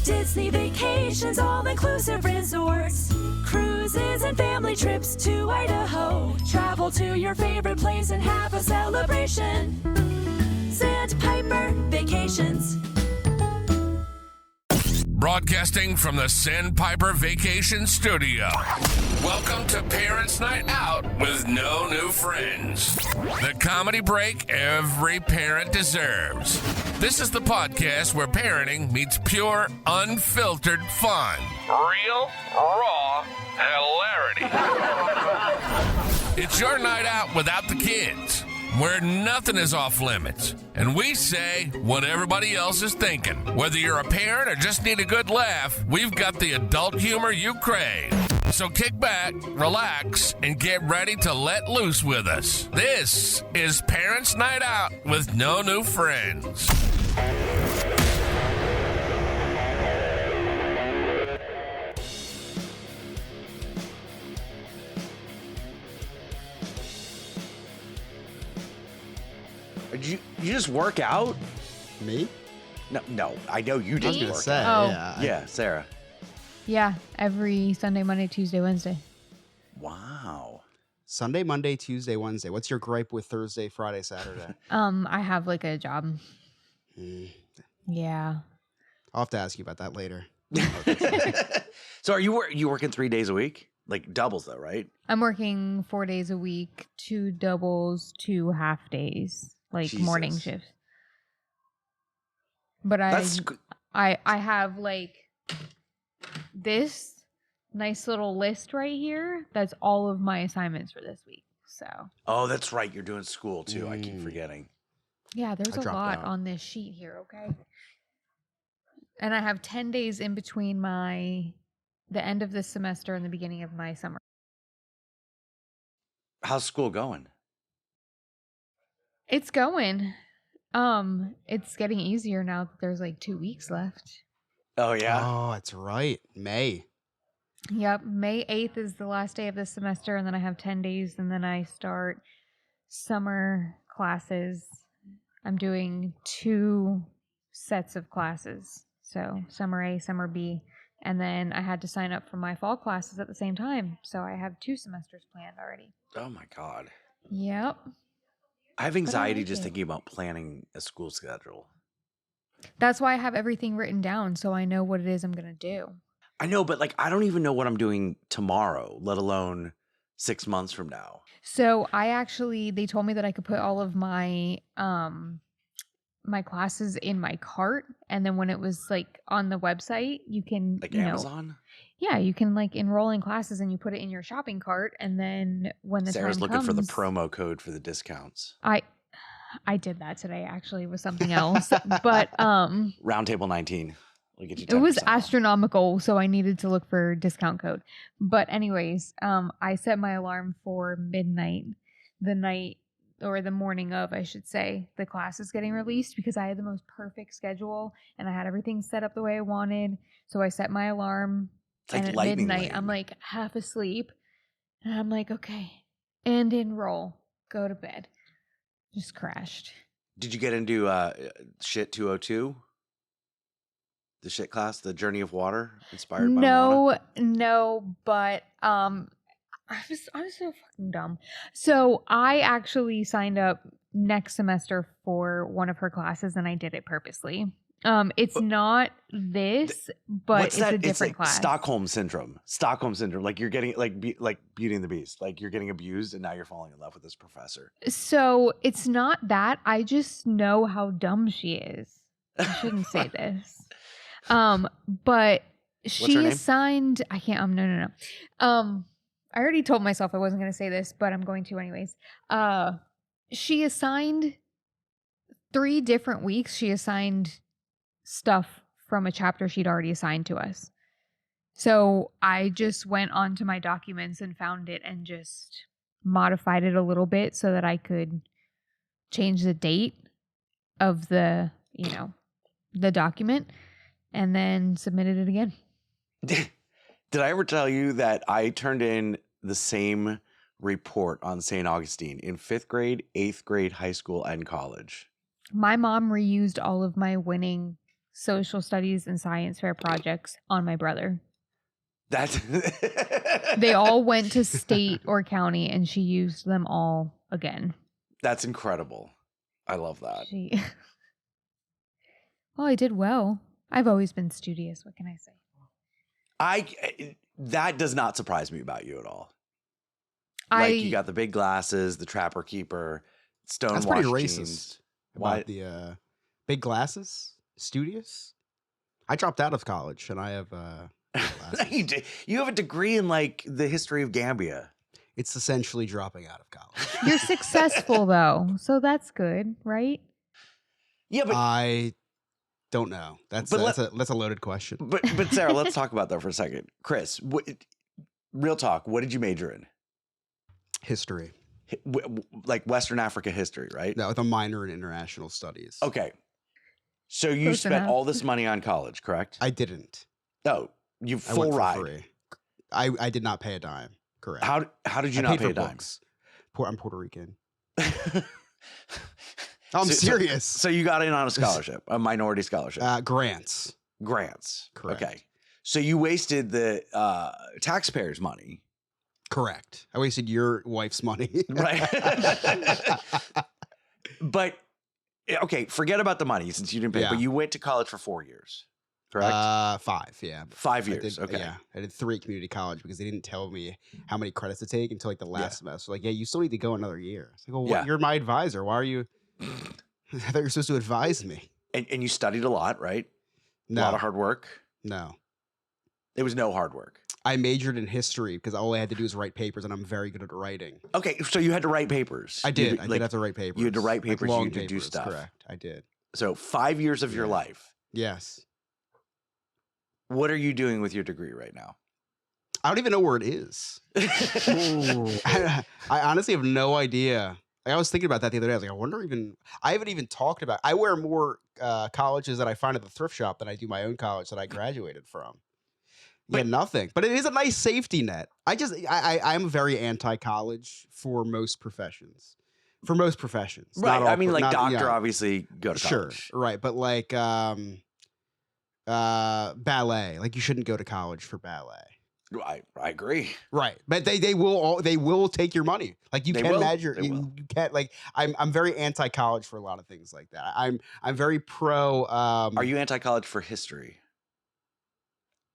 Disney Vacations all-inclusive resorts. Cruises and family trips to Idaho. Travel to your favorite place and have a celebration. Sandpiper Vacations. Broadcasting from the Sandpiper Vacation Studio. Welcome to Parents' Night Out with no new friends. The comedy break every parent deserves. This is the podcast where parenting meets pure, unfiltered fun. Real, raw hilarity. It's your night out without the kids, where nothing is off limits. And we say what everybody else is thinking. Whether you're a parent or just need a good laugh, we've got the adult humor you crave. So kick back, relax, and get ready to let loose with us. This is Parents' Night Out with no new friends. You just work out? Me? No. I know you didn't work Say, out. Yeah, Sarah. Yeah, every Sunday, Monday, Tuesday, Wednesday. Wow. Sunday, Monday, Tuesday, Wednesday. What's your gripe with Thursday, Friday, Saturday? I have like a job. Yeah. I'll have to ask you about that later. So are you working 3 days a week? Like doubles though, right? I'm working 4 days a week, 2 doubles, 2 half days, like morning Jesus. shifts. But I have like this nice little list right here. That's all of my assignments for this week. So. Oh, that's right. You're doing school too. I keep forgetting. Yeah, there's I a dropped lot out. on this sheet here, okay? And I have 10 days in between the end of this semester and the beginning of my summer. How's school going? It's going. It's getting easier now that there's like 2 weeks left. Oh yeah. Oh, that's right. May. Yep, May 8th is the last day of this semester, and then I have 10 days, and then I start summer classes. I'm doing 2 sets of classes. So summer A, summer B. And then I had to sign up for my fall classes at the same time. So I have 2 semesters planned already. Oh my God. Yep. I have anxiety like just it. thinking about planning a school schedule. That's why I have everything written down so I know what it is I'm going to do. I know, but like I don't even know what I'm doing tomorrow, let alone 6 months from now. So they told me that I could put all of my my classes in my cart, and then when it was like on the website, you can Like Amazon? Yeah, you can like enroll in classes and you put it in your shopping cart, and then when the Sarah's time looking comes, for the promo code for the discounts. I did that today actually with something else, but Roundtable 19. We'll get you 10% it was off. astronomical, so I needed to look for discount code. But anyways, I set my alarm for midnight, the night or the morning of, I should say, the class is getting released, because I had the most perfect schedule and I had everything set up the way I wanted. So I set my alarm, It's like and at lightning midnight lane. I'm like half asleep, and I'm like, okay, and enroll, go to bed. Just crashed. Did you get into Shit 202? The shit class, the Journey of Water, inspired by Moana? No, but I was so fucking dumb. So I actually signed up next semester for one of her classes, and I did it purposely. It's not this, but What's it's that? a different It's like class. Stockholm syndrome. Stockholm syndrome. Like you're getting like Beauty and the Beast. Like you're getting abused, and now you're falling in love with this professor. So it's not that. I just know how dumb she is. I shouldn't say this. But she her name? assigned. I can't. No. I already told myself I wasn't going to say this, but I'm going to anyways. She assigned 3 different weeks. She assigned stuff from a chapter she'd already assigned to us. So I just went onto my documents and found it and just modified it a little bit so that I could change the date of the document, and then submitted it again. Did I ever tell you that I turned in the same report on St. Augustine in 5th grade, 8th grade, high school, and college? My mom reused all of my winning social studies and science fair projects on my brother. That's They all went to state or county, and she used them all again. That's incredible. I love that. Well, I did well. I've always been studious. What can I say? That does not surprise me about you at all. I Like you got the big glasses, the trapper keeper, That's pretty stonewashed racist. jeans. About Why? the big glasses, studious. I dropped out of college, and I have big you, glasses. you have a degree in like the history of Gambia. It's essentially dropping out of college. You're successful though, so that's good, right? Yeah, but I don't know. That's But that's a loaded question. but Sarah, let's talk about that for a second. Chris, real talk. What did you major in? History. Like Western Africa history, right? No, with a minor in international studies. Okay. So you Close spent enough. all this money on college, correct? I didn't. No, you I full went for ride. free. I did not pay a dime. Correct. How did you I not paid pay for a dime? books. I'm Puerto Rican. I'm So- serious. So you got in on a scholarship, a minority scholarship, Grants. grants. Correct. Okay. So you wasted the taxpayers' money, Correct. I wasted your wife's money. right? But okay, forget about the money since you didn't pay. Yeah. But you went to college for 4 years, correct? 5, yeah. 5 I years. did, Okay. Yeah, I did 3 at community college because they didn't tell me how many credits to take until like the last semester. Like, yeah, you still need to go another year. It's like, well, Yeah. you're my advisor. Why are you? I thought you were supposed to advise me. And you studied a lot, right? A No, lot of hard work. no. It was no hard work. I majored in history because all I had to do was write papers, and I'm very good at writing. Okay, so you had to write papers. I You did. I like, did have to write papers. you had to write papers, you long had to do papers, stuff. Correct. I did. So 5 years of your Yeah. life. Yes. What are you doing with your degree right now? I don't even know where it is. I honestly have no idea. Like, I was thinking about that the other day. I was like, I haven't even talked about. I wear more colleges that I find at the thrift shop than I do my own college that I graduated from. Yeah, But- nothing. But it is a nice safety net. I'm very anti-college for most professions. For most professions, Right. Not all I mean, pro- like not- doctor, yeah, obviously go to sure, college. right? But like ballet, like you shouldn't go to college for ballet. I agree. Right, but they will take your money. Like you They can't will. imagine They will. you can't like I'm very anti college for a lot of things like that. I'm very pro. Are you anti-college for history?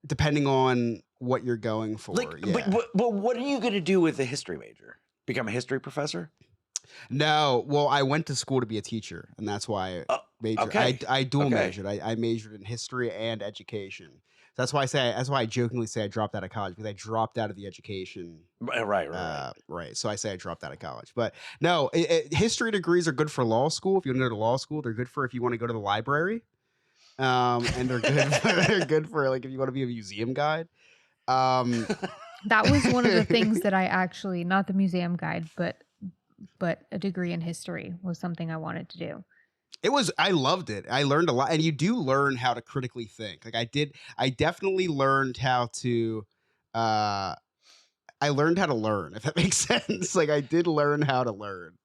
depending on what you're going for? Like, yeah. but what are you going to do with a history major? Become a history professor? No, well, I went to school to be a teacher, and that's why I majored. okay. I dual Okay. majored. I majored in history and education. That's why I jokingly say I dropped out of college because I dropped out of the education. Right. Right. So I say I dropped out of college. But no, history degrees are good for law school. If you want to go to law school, they're good for if you want to go to the library. And they're good. They're good for like if you want to be a museum guide. That was one of the things that I actually, not the museum guide, but a degree in history was something I wanted to do. I loved it. I learned a lot. And you do learn how to critically think. Like I definitely learned how to, I learned how to learn, if that makes sense. Like I did learn how to learn.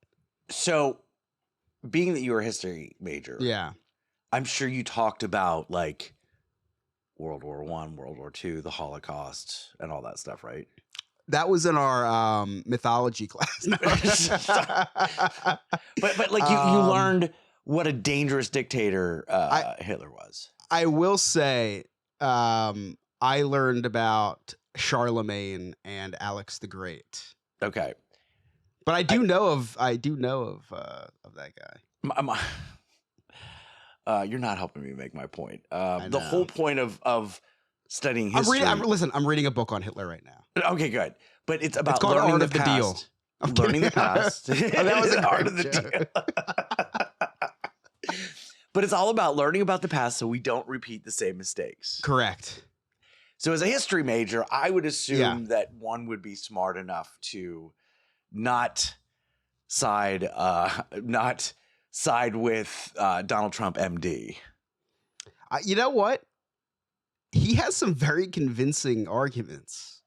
So, being that you were a history major, Yeah. I'm sure you talked about like World War I, World War II, the Holocaust, and all that stuff, right? That was in our mythology class. No. But like you learned what a dangerous dictator Hitler was. I will say, I learned about Charlemagne and Alex the Great. Okay. But I do know of that guy. You're not helping me make my point. I The whole know. point of studying history. I'm reading a book on Hitler right now. Okay, good. But it's about called learning Art the of the past. Deal. I'm Learning the kidding. past. Oh, that was a Art great of the joke. deal. But it's all about learning about the past so we don't repeat the same mistakes. Correct. So as a history major, I would assume Yeah. that one would be smart enough to not side with Donald Trump, MD. You know what? He has some very convincing arguments.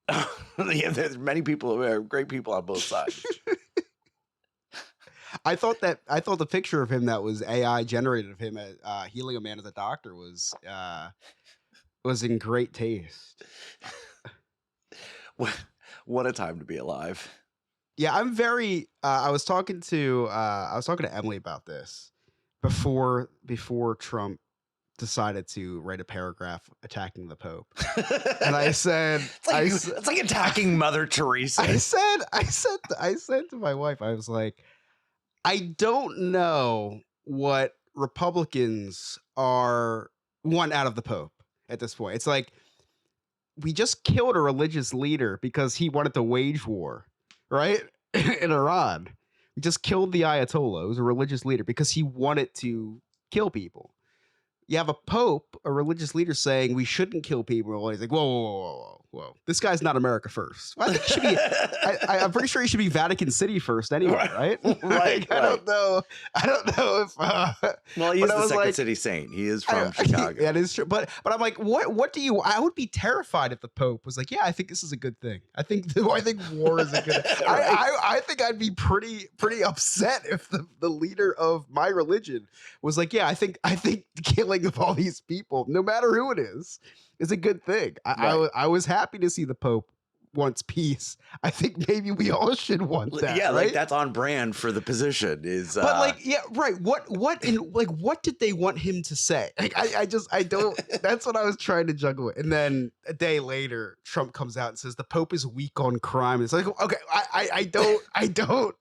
Yeah, there's many people, great people on both sides. I thought the picture of him that was AI generated of him healing a man as a doctor was in great taste. What a time to be alive. Yeah, I'm very. I was talking to Emily about this before Trump decided to write a paragraph attacking the Pope, and I said, it's like attacking Mother Teresa. I said to my wife, I was like, I don't know what Republicans want out of the Pope at this point. It's like we just killed a religious leader because he wanted to wage war, right? In Iran. We just killed the Ayatollah, who's a religious leader, because he wanted to kill people. You have a pope, a religious leader, saying we shouldn't kill people. And he's like, whoa. This guy's not America first. Well, I think he should be. I'm pretty sure he should be Vatican City first, anyway, right? Right. I don't know if. Well, he is but I the was second like- city saint. He is from Chicago. That is true. But I'm like, what do you? I would be terrified if the Pope was like, yeah, I think this is a good thing. I think war is a good. I think I'd be pretty upset if the leader of my religion was like, yeah, I think the killing of all these people, no matter who it is a good thing. I was happy to see the Pope wants peace. I think maybe we all should want that. Yeah, right? like that's on brand for the position. But like, yeah, right. What did they want him to say? Like, I don't. That's what I was trying to juggle with. And then a day later, Trump comes out and says the Pope is weak on crime. It's like, okay, I don't.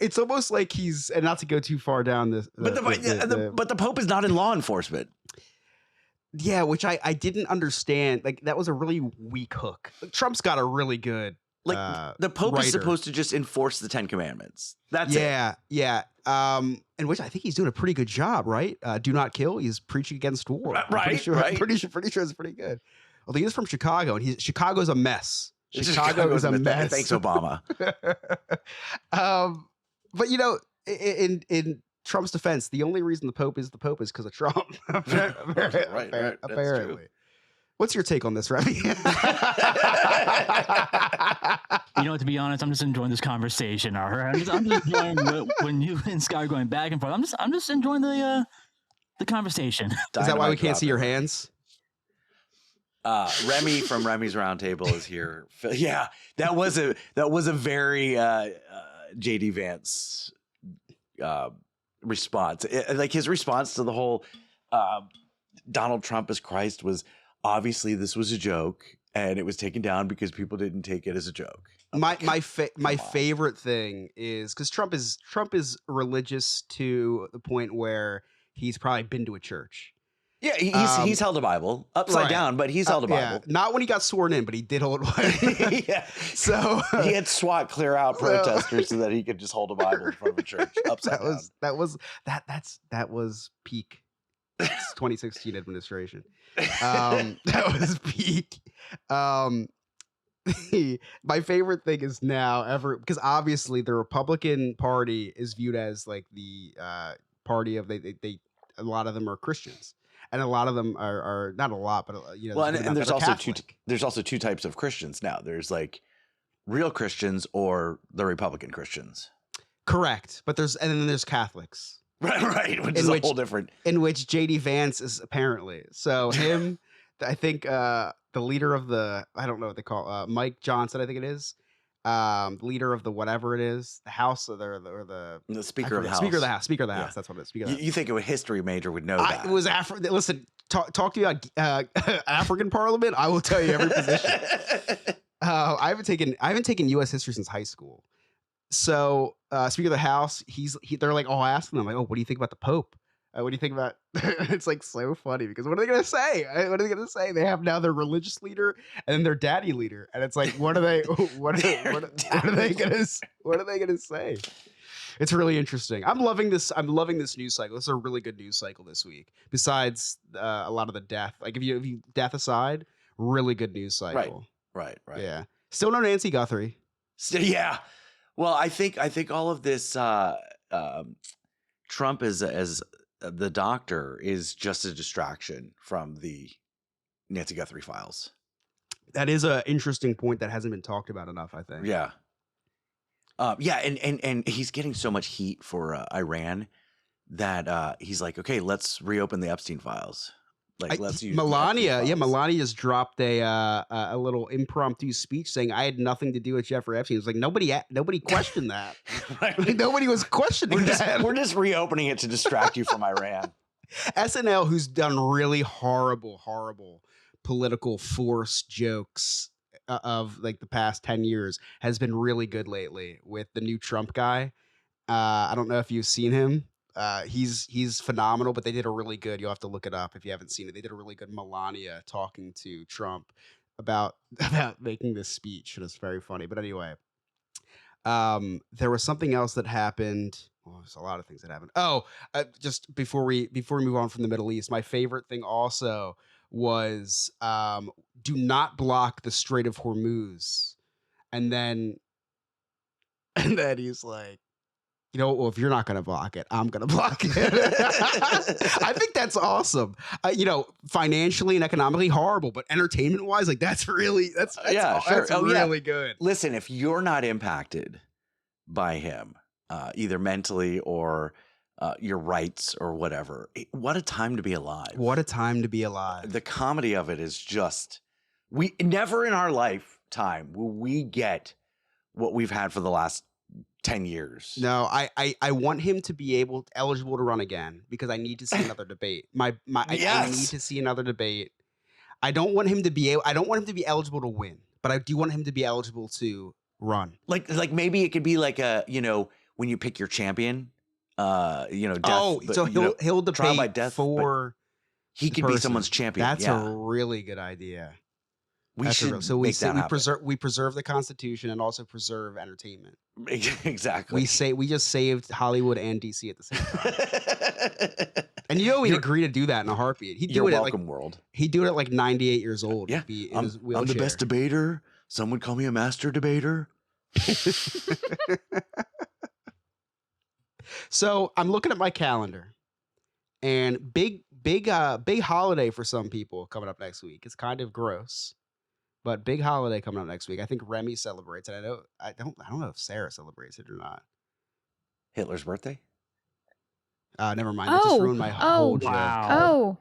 It's almost like he's, and not to go too far down this, but the Pope is not in law enforcement. Yeah, which I didn't understand. Like, that was a really weak hook. Like, Trump's got a really good the Pope writer. is supposed to just enforce the 10 Commandments. That's it. Yeah. And which I think he's doing a pretty good job, right? Do not kill. He's preaching against war. I'm Right. pretty sure it's pretty good. Although he is from Chicago, and Chicago's a mess. Chicago is a mess. Thanks, Obama. But you know, in Trump's defense, the only reason the Pope is because of Trump. Right. That's Apparently. true. What's your take on this, Remy? You know, to be honest, I'm just enjoying this conversation. All right, I'm just enjoying when you and Scott are going back and forth. I'm just enjoying the conversation. Is that why we can't see your hands? hands? Remy from Remy's Roundtable is here. Yeah, that was a very JD Vance response. Like his response to the whole Donald Trump as Christ was obviously this was a joke and it was taken down because people didn't take it as a joke. My favorite thing is because Trump is religious to the point where he's probably been to a church. Yeah, he's held a Bible upside down, but he's held a Bible. Yeah. Not when he got sworn in, but he did hold one. Yeah. So he had SWAT clear out protesters so that he could just hold a Bible in front of a church upside down. That was peak 2016 administration. That was peak. My favorite thing is now because obviously the Republican Party is viewed as like the party of they a lot of them are Christians. And a lot of them are not a lot, but you know. Well, and there's also Catholic. there's also two types of Christians now. There's like real Christians or the Republican Christians. Correct, but then there's Catholics, right, which is a whole different. In which JD Vance is apparently so him. I think the leader of the I don't know what they call Mike Johnson. I think it is leader of the whatever it is, the House or the Speaker of the House. Speaker of the House. Speaker of the Yeah. House. That's what it is. Speaker of the House. You think a history major would know that? It was Listen, talk to me about African Parliament. I will tell you every position. I haven't taken U.S. history since high school. So Speaker of the House, they're like all asking them like, oh, what do you think about the Pope? What do you think about? It's like so funny because what are they gonna say? What are they gonna say? They have now their religious leader and then their daddy leader, and it's like, what are they? What are they gonna say? It's really interesting. I'm loving this news cycle. This is a really good news cycle this week. Besides a lot of the death, like if you death aside, really good news cycle. Right. Yeah. Still no Nancy Guthrie. Yeah. Well, I think all of this Trump as the doctor is just a distraction from the Nancy Guthrie files. That is an interesting point that hasn't been talked about enough, I think. Yeah. Yeah, and he's getting so much heat for Iran that he's like, okay, let's reopen the Epstein files. Like, let's use the Melania. Epstein Yeah, files. Melania's dropped a little impromptu speech saying I had nothing to do with Jeffrey Epstein. It's like nobody questioned that. Like, nobody was questioning that. We're just reopening it to distract you from Iran. SNL, who's done really horrible political force jokes of like the past 10 years, has been really good lately with the new Trump guy. I don't know if you've seen him. He's phenomenal, but they did a really good, you'll have to look it up if you haven't seen it. They did a really good Melania talking to Trump about making this speech. And it's very funny. But anyway, there was something else that happened. Well, there's a lot of things that happened. Oh, just before we move on from the Middle East, my favorite thing also was do not block the Strait of Hormuz. And then he's like, you know, well, if you're not going to block it, I'm going to block it. I think that's awesome. You know, financially and economically horrible, but entertainment wise, like that's really that's really good. Listen, if you're not impacted by him, either mentally or your rights or whatever, what a time to be alive. What a time to be alive. The comedy of it is just, we never in our lifetime will we get what we've had for the last 10 years. No, I want him to be eligible to run again because I need to see another debate. I need to see another debate. I don't want him to be eligible to win, but I do want him to be eligible to run. Like maybe it could be like a, you know, when you pick your champion, you know, death, so he'll trial debate by death for he could be someone's champion. That's a really good idea. We should so we preserve the Constitution and also preserve entertainment. Exactly. We just saved Hollywood and DC at the same time. And you know, we'd agree to do that in a heartbeat. He'd do it at welcome, world. He'd do it at like 98 years old. Yeah, Be in his I'm wheelchair. the best debater. Some would call me a master debater. So I'm looking at my calendar, and big holiday for some people coming up next week. It's kind of gross, but big holiday coming up next week. I think Remy celebrates it. I don't know if Sarah celebrates it or not. Hitler's birthday? Never mind. That just ruined my whole joke. Oh,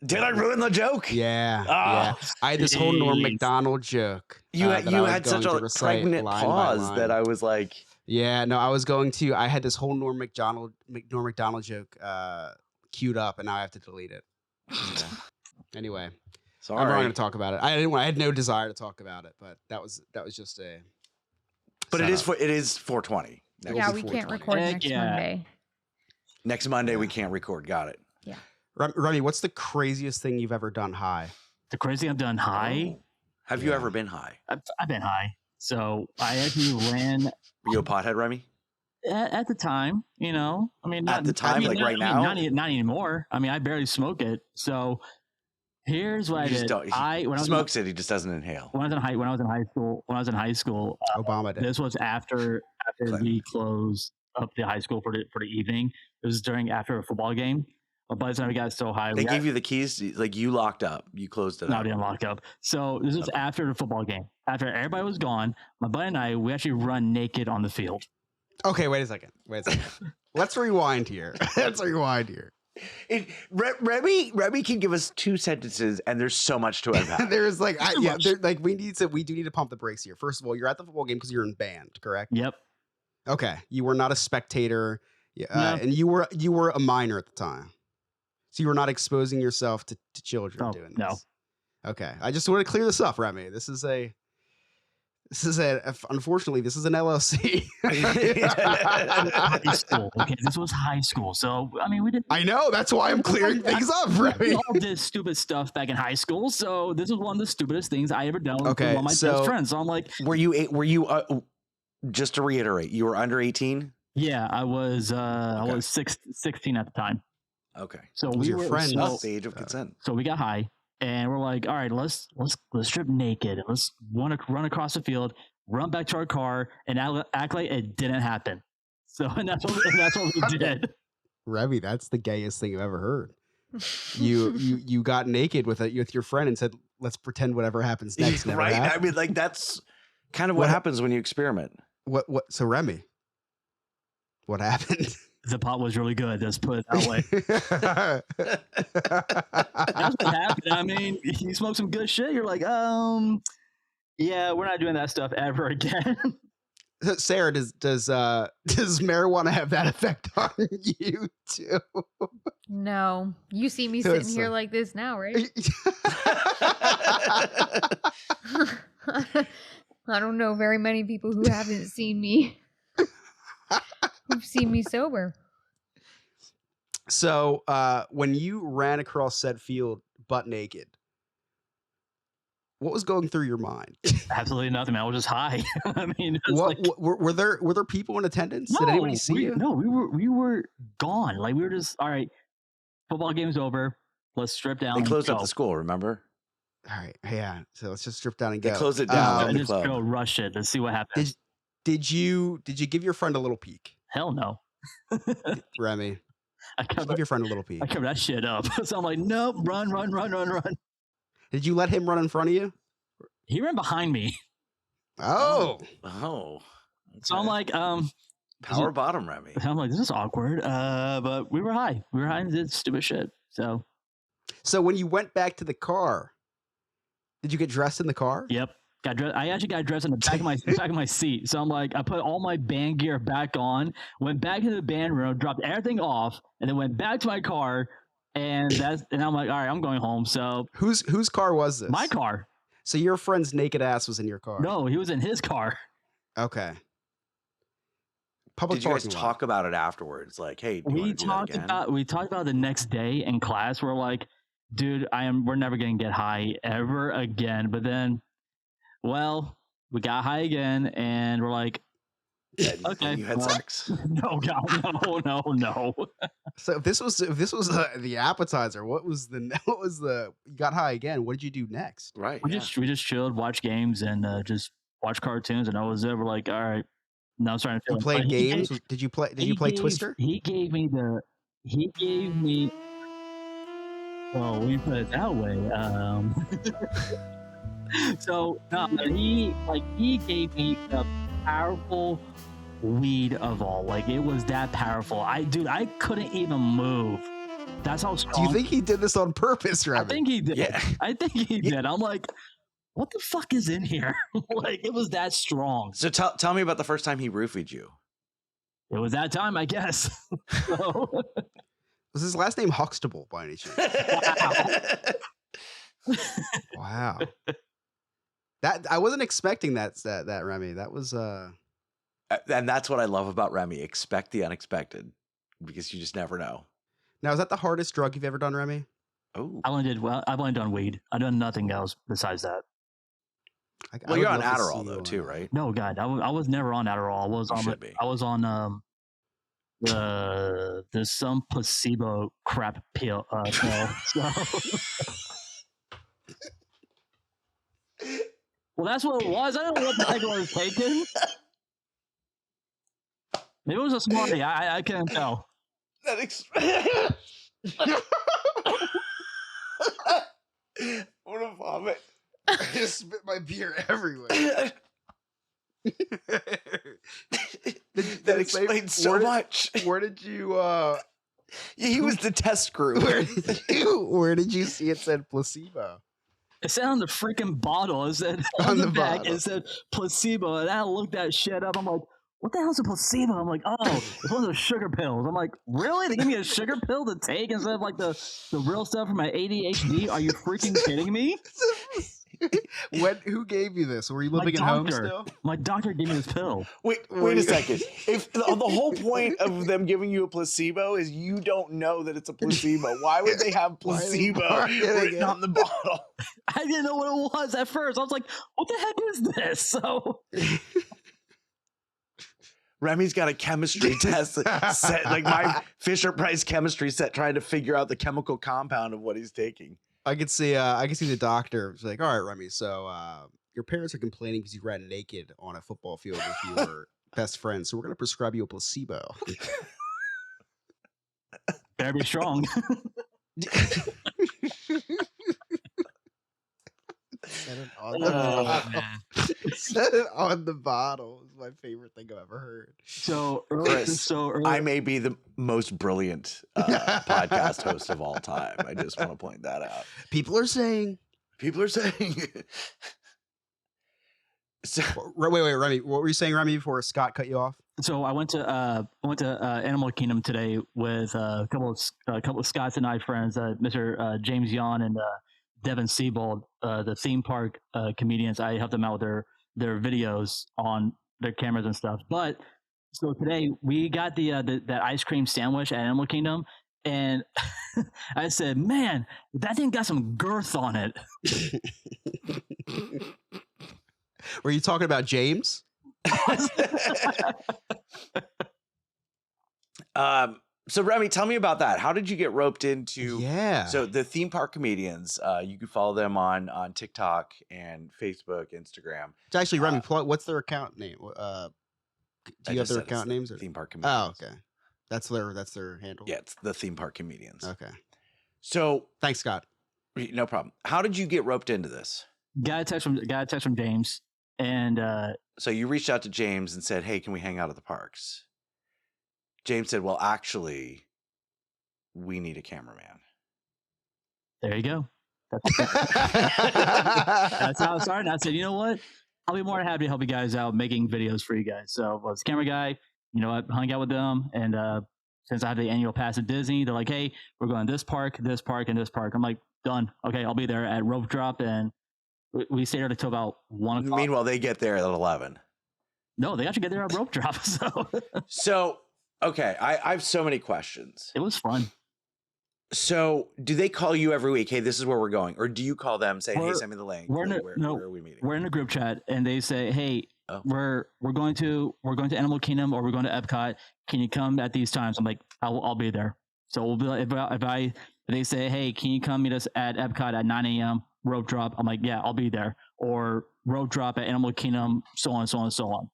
Did I ruin the joke? Yeah, Oh, yeah. I had this whole Norm jeez. Macdonald joke. You that I was had such going a to recite pregnant line by pause line. that I was like, Yeah, no, I had this whole Norm Macdonald joke queued up, and now I have to delete it. Yeah. Anyway, sorry. I'm not going to talk about it. I had no desire to talk about it, but that was just a. But it setup. is 420. yeah, we can't 420. record Heck next yeah. Monday. Next Monday we can't record. Got it. Remy, what's the craziest thing you've ever done high? The crazy thing I've done high. Oh. Have you Yeah. ever been high? I've been high. So I actually ran Were you a pothead, Remy? at the time, you know. I mean, At the time, like right now? not anymore. I mean, I barely smoke it. So here's what I You just did. don't- he when I was Smokes it, he just doesn't inhale. when I was in high school, Obama did. this was after Clinton. we closed up the high school for the evening. It was after a football game. But by the time we got so high, They gave you the keys, like you locked up. You closed it no, up. I didn't lock up. So this was after the football game. After everybody was gone, my buddy and I, we actually run naked on the field. Okay, wait a second. Let's rewind here. Remy can give us 2 sentences, and there's so much to unpack. There's like, Too much. we do need to pump the brakes here. First of all, you're at the football game because you're in band, correct? Yep. Okay, you were not a spectator, No. and you were a minor at the time, so you were not exposing yourself to children Oh, doing this. no. Okay, I just want to clear this up, Remy. This is unfortunately this is an LLC. High school. Okay, this was high school. So I mean, we didn't. I know. That's why I'm clearing things up, Remy. We all did stupid stuff back in high school. So this was one of the stupidest things I ever done with Okay, one of my so- best friends. So I'm like, Were you just to reiterate, you were under 18? yeah, I was Okay. 16 at the time. Okay. So Was we your were friend- so- That's the age of consent. So we got high, and we're like, all right, let's strip naked and let's run across the field, run back to our car, and act like it didn't happen. So and that's what we did. Remy, that's the gayest thing I've ever heard. You got naked with your friend and said, "Let's pretend whatever happens next never Right? happened." I mean, like, that's kind of what happens when you experiment. What? So Remy, what happened? The pot was really good. Let's put it that way. That's what happened. I mean, you smoke some good shit. You're like, yeah, we're not doing that stuff ever again. So, Sarah, does marijuana have that effect on you too? No, you see me So sitting it's, here like this now, right? I don't know very many people who haven't seen me, who've seen me sober. So, when you ran across said field butt naked, what was going through your mind? Absolutely nothing, man. I was just high. I mean, it was What like, were there people in attendance? Did anybody see you? No, we were gone. Like we were just all right. Football game's over. Let's strip down. They and closed up go. the school, remember? All right, yeah. So let's just strip down and They go. closed it down. And the just club. go rush it. Let's see what happens. Did you give your friend a little peek, Hell no. Remy? I Give covered, your friend a little peek. I covered that shit up. So I'm like, nope, run. Did you let him run in front of you? He ran behind me. Oh, Oh. So I'm okay. like, Power bottom, Remy. I'm like, this is awkward. But we were high. We were high and did stupid shit. So so when you went back to the car, did you get dressed in the car? yep. Got dressed. I actually got dressed in the back of my seat. So I'm like, I put all my band gear back on, went back to the band room, dropped everything off, and then went back to my car. And I'm like, all right, I'm going home. So Whose car was this? my car. So your friend's naked ass was in your car. No, he was in his car. Okay. Public Did you guys parking lot. talk about it afterwards? Like, hey, do you We wanna do that talked again? about it the next day in class. We're like, dude, we're never gonna get high ever again. But then, well, we got high again, and we're like, And okay, you had well, sex. no, God, no. So if this was the appetizer, what was the you got high again? What did you do next? Right. We yeah. just chilled, watched games, and just watched cartoons, and I was there. We're like, all right. Now I'm starting to feel. You played but he games? gave- Did you play he gave- Twister? He gave me. Well, we put it that way. So no, he gave me the powerful weed of all. Like it was that powerful. I couldn't even move. That's how strong. Do you think he did this on purpose, I Remy? think he did. Yeah. I think he did. I'm like, what the fuck is in here? Like it was that strong. So tell me about the first time he roofied you. It was that time, I guess. So, Was his last name Huxtable by any chance? Wow. That I wasn't expecting that Remy. That was And that's what I love about Remy. Expect the unexpected, because you just never know. Now, is that the hardest drug you've ever done, Remy? Oh, I've only done weed. I've done nothing else besides that. I well, would you're on love to see Adderall you though on too, that. right? No, God, I was never on Adderall. I was on there's some placebo crap pill. So. Well, that's what it was. I don't know what the heck I was taking. Maybe it was a Smartie. I can't tell. I want to vomit. I just spit my beer everywhere. That explains so much. Where did you He was the test group. where did you see it said placebo? It said on the freaking bottle. It said On on the the back. bottle. It said placebo, and I looked that shit up. I'm like, what the hell's a placebo? I'm like, oh, it's one of those sugar pills. I'm like, really? They give me a sugar pill to take instead of like the real stuff for my ADHD? Are you freaking kidding me? Who gave you this? Were you My living at home doctor. still? My doctor gave me this pill. Wait a second. If the whole point of them giving you a placebo is you don't know that it's a placebo, why would they have Why are they placebo marketing written it? on the bottle? I didn't know what it was at first. I was like, what the heck is this? So Remy's got a chemistry test set, like my Fisher Price chemistry set, trying to figure out the chemical compound of what he's taking. I could see the doctor. It's like, all right, Remy. So your parents are complaining because you ran naked on a football field with your best friend. So we're gonna prescribe you a placebo. better be strong. Set it on Oh, man. Set it on the bottle. Is my favorite thing I've ever heard. So Chris, early, I may be the most brilliant podcast host of all time. I just want to point that out. People are saying. People are saying. So, Wait, Remy. What were you saying, Remy, before Scott cut you off? So I went to Animal Kingdom today with a couple of Scots and I friends, Mr. James Yon and Devin Siebold, the theme park comedians. I helped them out with their videos on their cameras and stuff. But so today we got that ice cream sandwich at Animal Kingdom, and I said, "Man, that thing got some girth on it." Were you talking about James? So Remy, tell me about that. How did you get roped into? Yeah. So the theme park comedians, you can follow them on TikTok and Facebook, Instagram. It's actually Remy. What's their account name? Do I you have just their said it's account the names? Or? Theme park comedians. Oh, okay. That's their handle. Yeah, it's the theme park comedians. Okay. So Thanks, Scott. no problem. How did you get roped into this? Got a text from James, and So you reached out to James and said, "Hey, can we hang out at the parks?" James said, "Well, actually, we need a cameraman." there you go. That's how it started. I said, you know what? I'll be more than happy to help you guys out making videos for you guys. So I was a camera guy, I hung out with them. And since I have the annual pass at Disney, they're like, hey, we're going to this park, and this park. I'm like, done. Okay, I'll be there at Rope Drop. And we stayed there until about 1 o'clock. Meanwhile, they get there at 11. No, they actually get there at Rope Drop. So, okay, I have so many questions. It was fun. So, do they call you every week? Hey, this is where we're going, or do you call them saying, "Hey, send me the link"? Where are we meeting? We're in a group chat, and they say, "Hey, Oh. we're going to Animal Kingdom, or we're going to Epcot. Can you come at these times?" I'm like, "I'll be there." So we'll be like, if they say, "Hey, can you come meet us at Epcot at 9 a.m. Rope Drop?" I'm like, "Yeah, I'll be there." Or Rope Drop at Animal Kingdom, so on, so on, so on.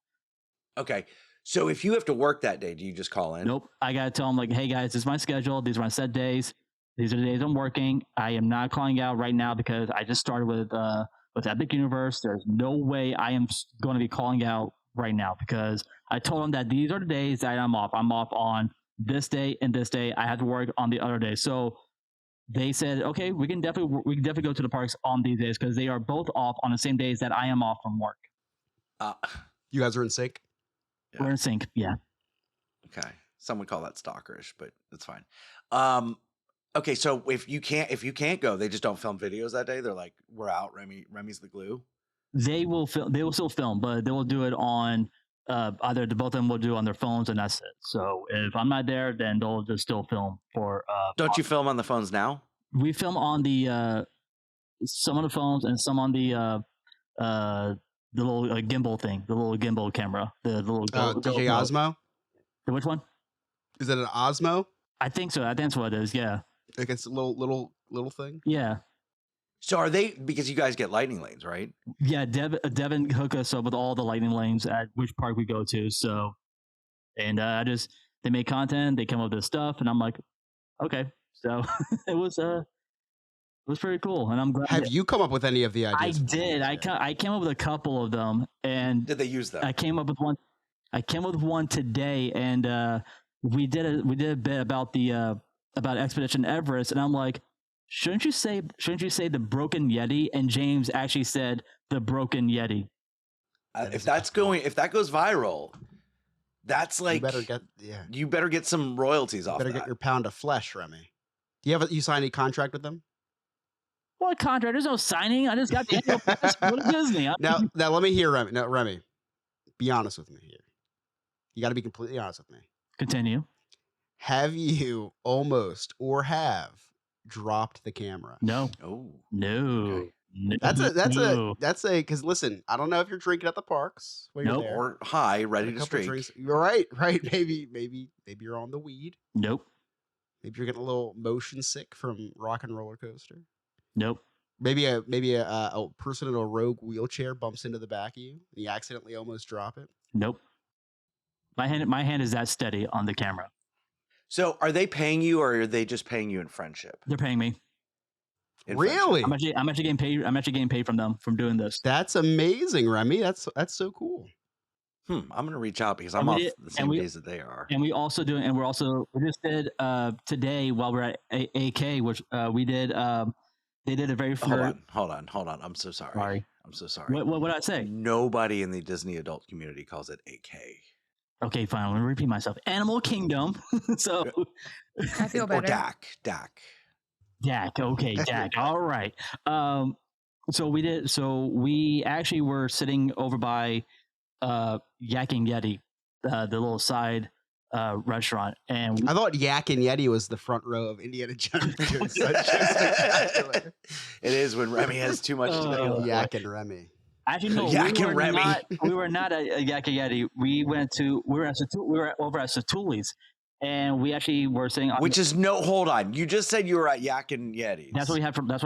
Okay, so if you have to work that day, do you just call in? Nope. I gotta tell them like, "Hey guys, this is my schedule. These are my set days. These are the days I'm working. I am not calling out right now because I just started with Epic Universe. There's no way I am going to be calling out right now because I told them that these are the days that I'm off. I'm off on this day and this day. I have to work on the other day." So they said, "Okay, we can definitely go to the parks on these days because they are both off on the same days that I am off from work." You guys are in sync. Yeah. We're in sync. Yeah. Okay, some would call that stalkerish, but it's fine. Okay, so if you can't go, they just don't film videos that day. They're like, "We're out. Remy's the glue." They will still film, but they will do it on either both of them will do it on their phones, and that's it. So if I'm not there, then they'll just still film for. Don't you film on the phones now? We film on the some on the phones and some on the little gimbal thing, the little gimbal camera, the little DJ Osmo. Which one? Is it an Osmo? I think so. I think that's what it is. Yeah. Like it's a little thing. Yeah. So are they, because you guys get lightning lanes, right? Yeah. Devin hooked us up with all the lightning lanes at which park we go to. So, and they make content, they come up with this stuff, and I'm like, okay. So it was pretty cool, and I'm glad. Have you come up with any of the I ideas? did. I came up with a couple of them, and Did they use them? I came up with one today, and we did a bit about the about Expedition Everest, and I'm like, shouldn't you say the Broken Yeti? And James actually said the Broken Yeti. If that goes viral, that's like you better get some royalties off. Better that. get your pound of flesh, Remy. You signed any contract with them? What contract? There's no signing. I just got the annual pass to Disney. Now let me hear Remy. Now, Remy, be honest with me here. You got to be completely honest with me. Continue. Have you almost or have dropped the camera? No. Oh, No. okay. No. That's a because listen, I don't know if you're drinking at the parks when Nope. you're there. or high, ready A to couple streak. drinks. You're right. Maybe you're on the weed. Nope. Maybe you're getting a little motion sick from Rock and Roller Coaster. Nope. Maybe a person in a rogue wheelchair bumps into the back of you and you accidentally almost drop it. Nope. My hand is that steady on the camera. So are they paying you, or are they just paying you in friendship? They're paying me. In Really? friendship? I'm actually getting paid. I'm actually getting paid from them from doing this. That's amazing, Remy. That's so cool. I'm gonna reach out because And I'm we off did- the and same we- days that they are. And we just did today while we're at AK, which we did. They did a very Hold on. I'm so sorry. Sorry. I'm so sorry. What did I say? Nobody in the Disney adult community calls it AK. Okay, fine. I'm gonna repeat myself. Animal Kingdom. So I feel Or better. DAC. Dak. Okay, Dak. All right. So we actually were sitting over by Yak and Yeti, the little side restaurant, and I thought Yak and Yeti was the front row of Indiana Jones. Spectacular. It is when Remy has too much Oh, tequila. Yak and Remy. actually no, Yak and Remy. we were not at Yak and Yeti. We were over at Satuli's, and we actually were sitting on. Which is hold on. You just said you were at Yak and Yeti. That's what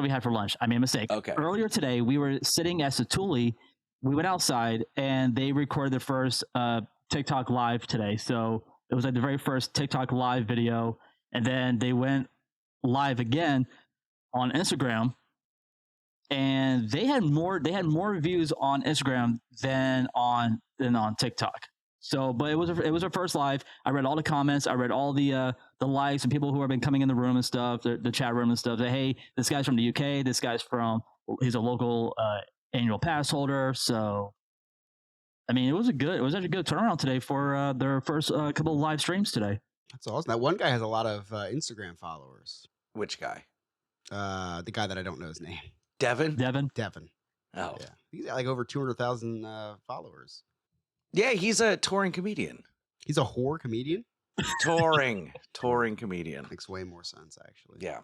we had for lunch. I made a mistake. Okay. Earlier today, we were sitting at Satuli. We went outside, and they recorded the first TikTok live today. So it was like the very first TikTok live video, and then they went live again on Instagram, and they had more views on Instagram than on TikTok. So, but it was our first live. I read all the comments. I read all the likes and people who have been coming in the room and stuff, the chat room and stuff. That hey, this guy's from the UK. This guy's he's a local annual pass holder. So, I mean, it was actually a good turnaround today for their first couple of live streams today. That's awesome. That one guy has a lot of Instagram followers. Which guy? The guy that I don't know his name. Devin? Devin, Devin. Oh. Yeah. He's got like over 200,000 followers. Yeah, he's a touring comedian. He's a whore comedian. Touring comedian. Makes way more sense, actually. Yeah.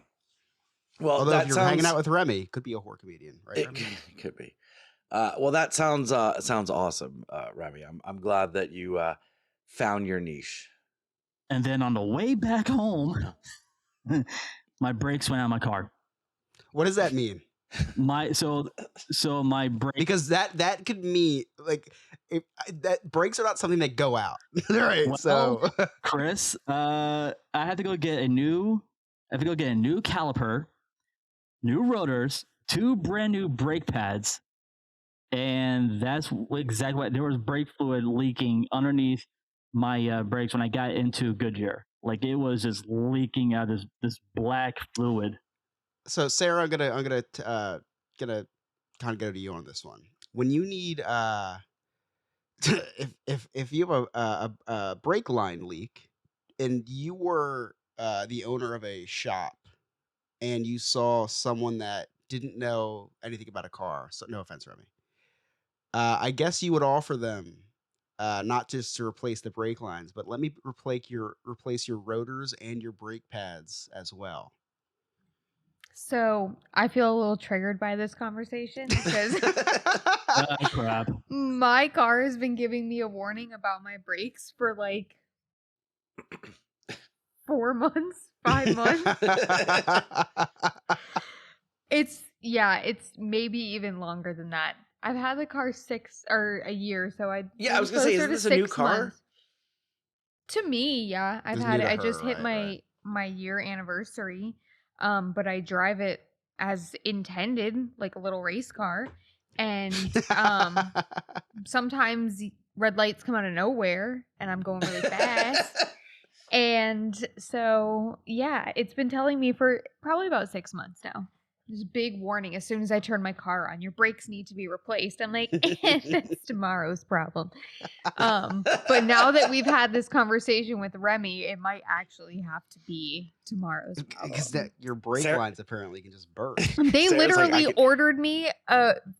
Well, Although that if you're sounds, hanging out with Remy, could be a whore comedian, right? it Remy? could be. Well, that sounds awesome, Remy. I'm glad that you found your niche. and then on the way back home, my brakes went out of my car. What does that mean? My brake. Because that could mean like that brakes are not something that go out, right? Well, So Chris, I had to go get a new caliper, new rotors, 2 brand new brake pads, and that's exactly what there was brake fluid leaking underneath my brakes when I got into Goodyear. Like it was just leaking out this black fluid. So Sarah, I'm gonna kind of go to you on this one. When you need if you have a brake line leak and you were the owner of a shop and you saw someone that didn't know anything about a car, so no offense, Remy, I guess you would offer them not just to replace the brake lines, but let me replace your rotors and your brake pads as well. So I feel a little triggered by this conversation because Crap. my car has been giving me a warning about my brakes for like 4 months, 5 months. It's maybe even longer than that. I've had the car 6 or a year, so I was gonna say, isn't this a new car? To me, yeah, I've It's had new it. to I just her, hit right. my year anniversary, but I drive it as intended, like a little race car, and sometimes red lights come out of nowhere, and I'm going really fast. And so, yeah, it's been telling me for probably about 6 months now. This big warning as soon as I turn my car on, your brakes need to be replaced. I'm like, that's tomorrow's problem. But now that we've had this conversation with Remy, it might actually have to be tomorrow's problem. Because that your brake Sarah- lines apparently can just burst. They Sarah's like, literally I could- ordered me.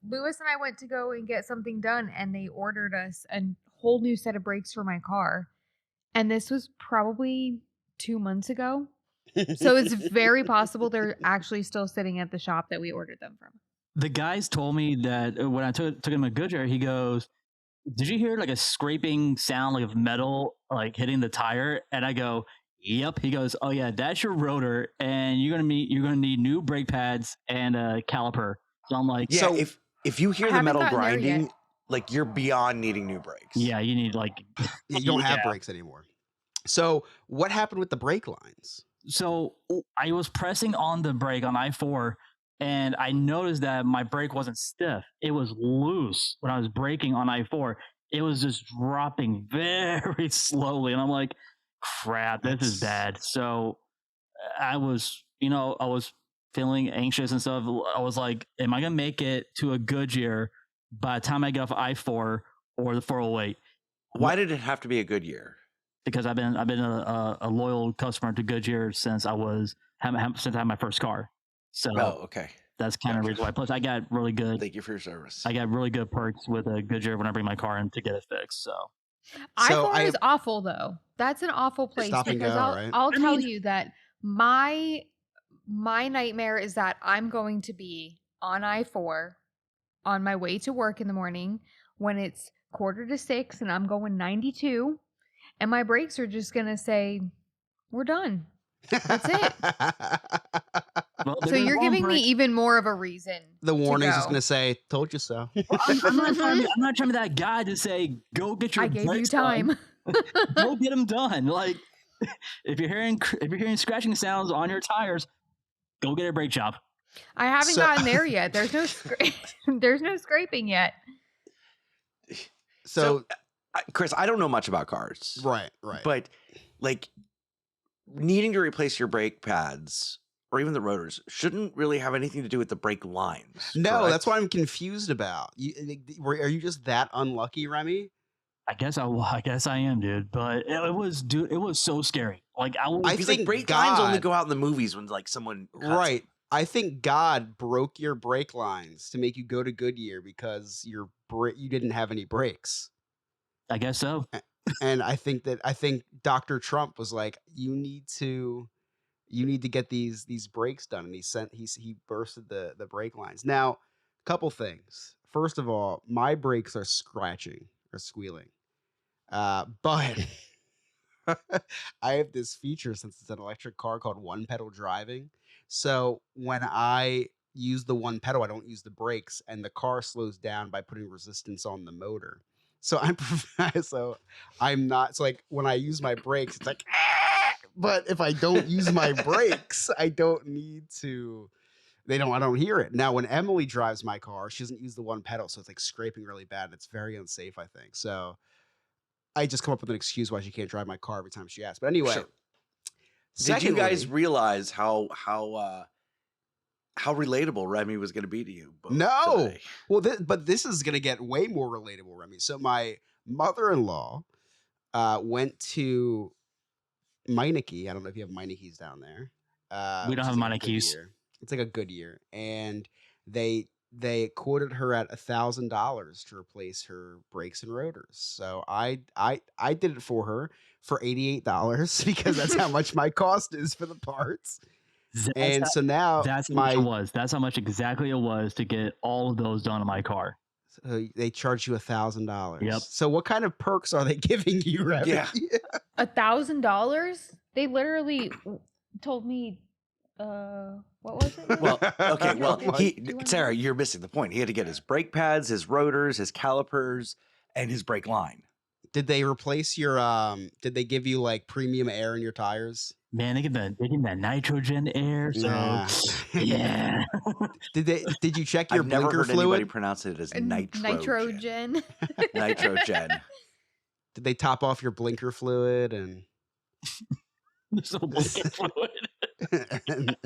Lewis and I went to go and get something done, and they ordered us a whole new set of brakes for my car. And this was probably 2 months ago. So it's very possible they're actually still sitting at the shop that we ordered them from. The guys told me that when I took him to Goodyear, he goes, "Did you hear like a scraping sound like of metal like hitting the tire?" And I go, "Yep." He goes, "Oh yeah, that's your rotor, and you're gonna need new brake pads and a caliper." So I'm like, Yeah, So- if you hear I the haven't metal gotten there yet. grinding, like you're beyond needing new brakes. "Yeah, you need like." You don't have Yeah. brakes anymore. So what happened with the brake lines? So I was pressing on the brake on I-4, and I noticed that my brake wasn't stiff; it was loose when I was braking on I-4. it was just dropping very slowly, and I'm like, crap, this is bad. So I was, I was feeling anxious and stuff. I was like, am I gonna make it to a Goodyear by the time I get off I-4 or the 408? Why did it have to be a good year? Because I've been a loyal customer to Goodyear since I had my first car. So Okay. that's kind of the reason why. Plus, I got really good. Thank you for your service. I got really good perks with a Goodyear when I bring my car in to get it fixed. So I-4 is awful though. That's an awful place Stop and because go, I'll, right? I'll I tell mean- you that my nightmare is that I'm going to be on I-4 on my way to work in the morning when it's 5:45 and I'm going 92 and my brakes are just going to say, we're done. That's it. well, So they're you're wrong giving me brake. even more of a reason. The warning's just go. going to say, told you so. I'm not trying to be that guy to say go get your. I gave you brakes done. time. Go get them done. Like if you're hearing scratching sounds on your tires, go get a brake job. I haven't So- gotten there yet. There's no there's no scraping yet. So, Chris, I don't know much about cars. right. But like needing to replace your brake pads or even the rotors shouldn't really have anything to do with the brake lines. No, correct? that's what I'm confused about. Are you just that unlucky, Remy? I guess I am, dude. But it was so scary. Like I was. I Because like think brake lines only God- go out in the movies when like someone cuts Right. I think God broke your brake lines to make you go to Goodyear because you didn't have any brakes. I guess so. And I think Dr. Trump was like, you need to get these brakes done, and he bursted the brake lines. Now, couple things. First of all, my brakes are scratching or squealing, but I have this feature since it's an electric car called one pedal driving. So when I use the one pedal, I don't use the brakes, and the car slows down by putting resistance on the motor. So I'm not. So like when I use my brakes, it's like, but if I don't use my brakes, I don't need to. I don't hear it. Now when Emily drives my car, she doesn't use the one pedal, so it's like scraping really bad. It's very unsafe, I think. So I just come up with an excuse why she can't drive my car every time she asks. But anyway, Sure. Did you guys secondly- realize how relatable Remy was going to be to you? both No. today? Well, but this is going to get way more relatable, Remy. So my mother-in-law went to Meineke. I don't know if you have Meineke's down there. We don't which have is like a Meinekes. Goodyear. It's like a Goodyear, and they quoted her at $1,000 to replace her brakes and rotors. So I did it for her for $88 because that's how much my cost is for the parts. And so now That's how much it was. That's how much exactly it was to get all of those done on my car. they charge you $1,000. Yep. So what kind of perks are they giving you, Remy? Yeah. $1,000? They literally told me, what was it? Well, okay. Well, Oh my Sarah, you're missing the point. He had to get his brake pads, his rotors, his calipers, and his brake line. Did they replace your did they give you like premium air in your tires? Man, they give that nitrogen air. So Nah. yeah. Did you check your I've never blinker heard anybody fluid? pronounce it as Nitrogen. Nitrogen. Did they top off your blinker fluid and There's no blinking fluid.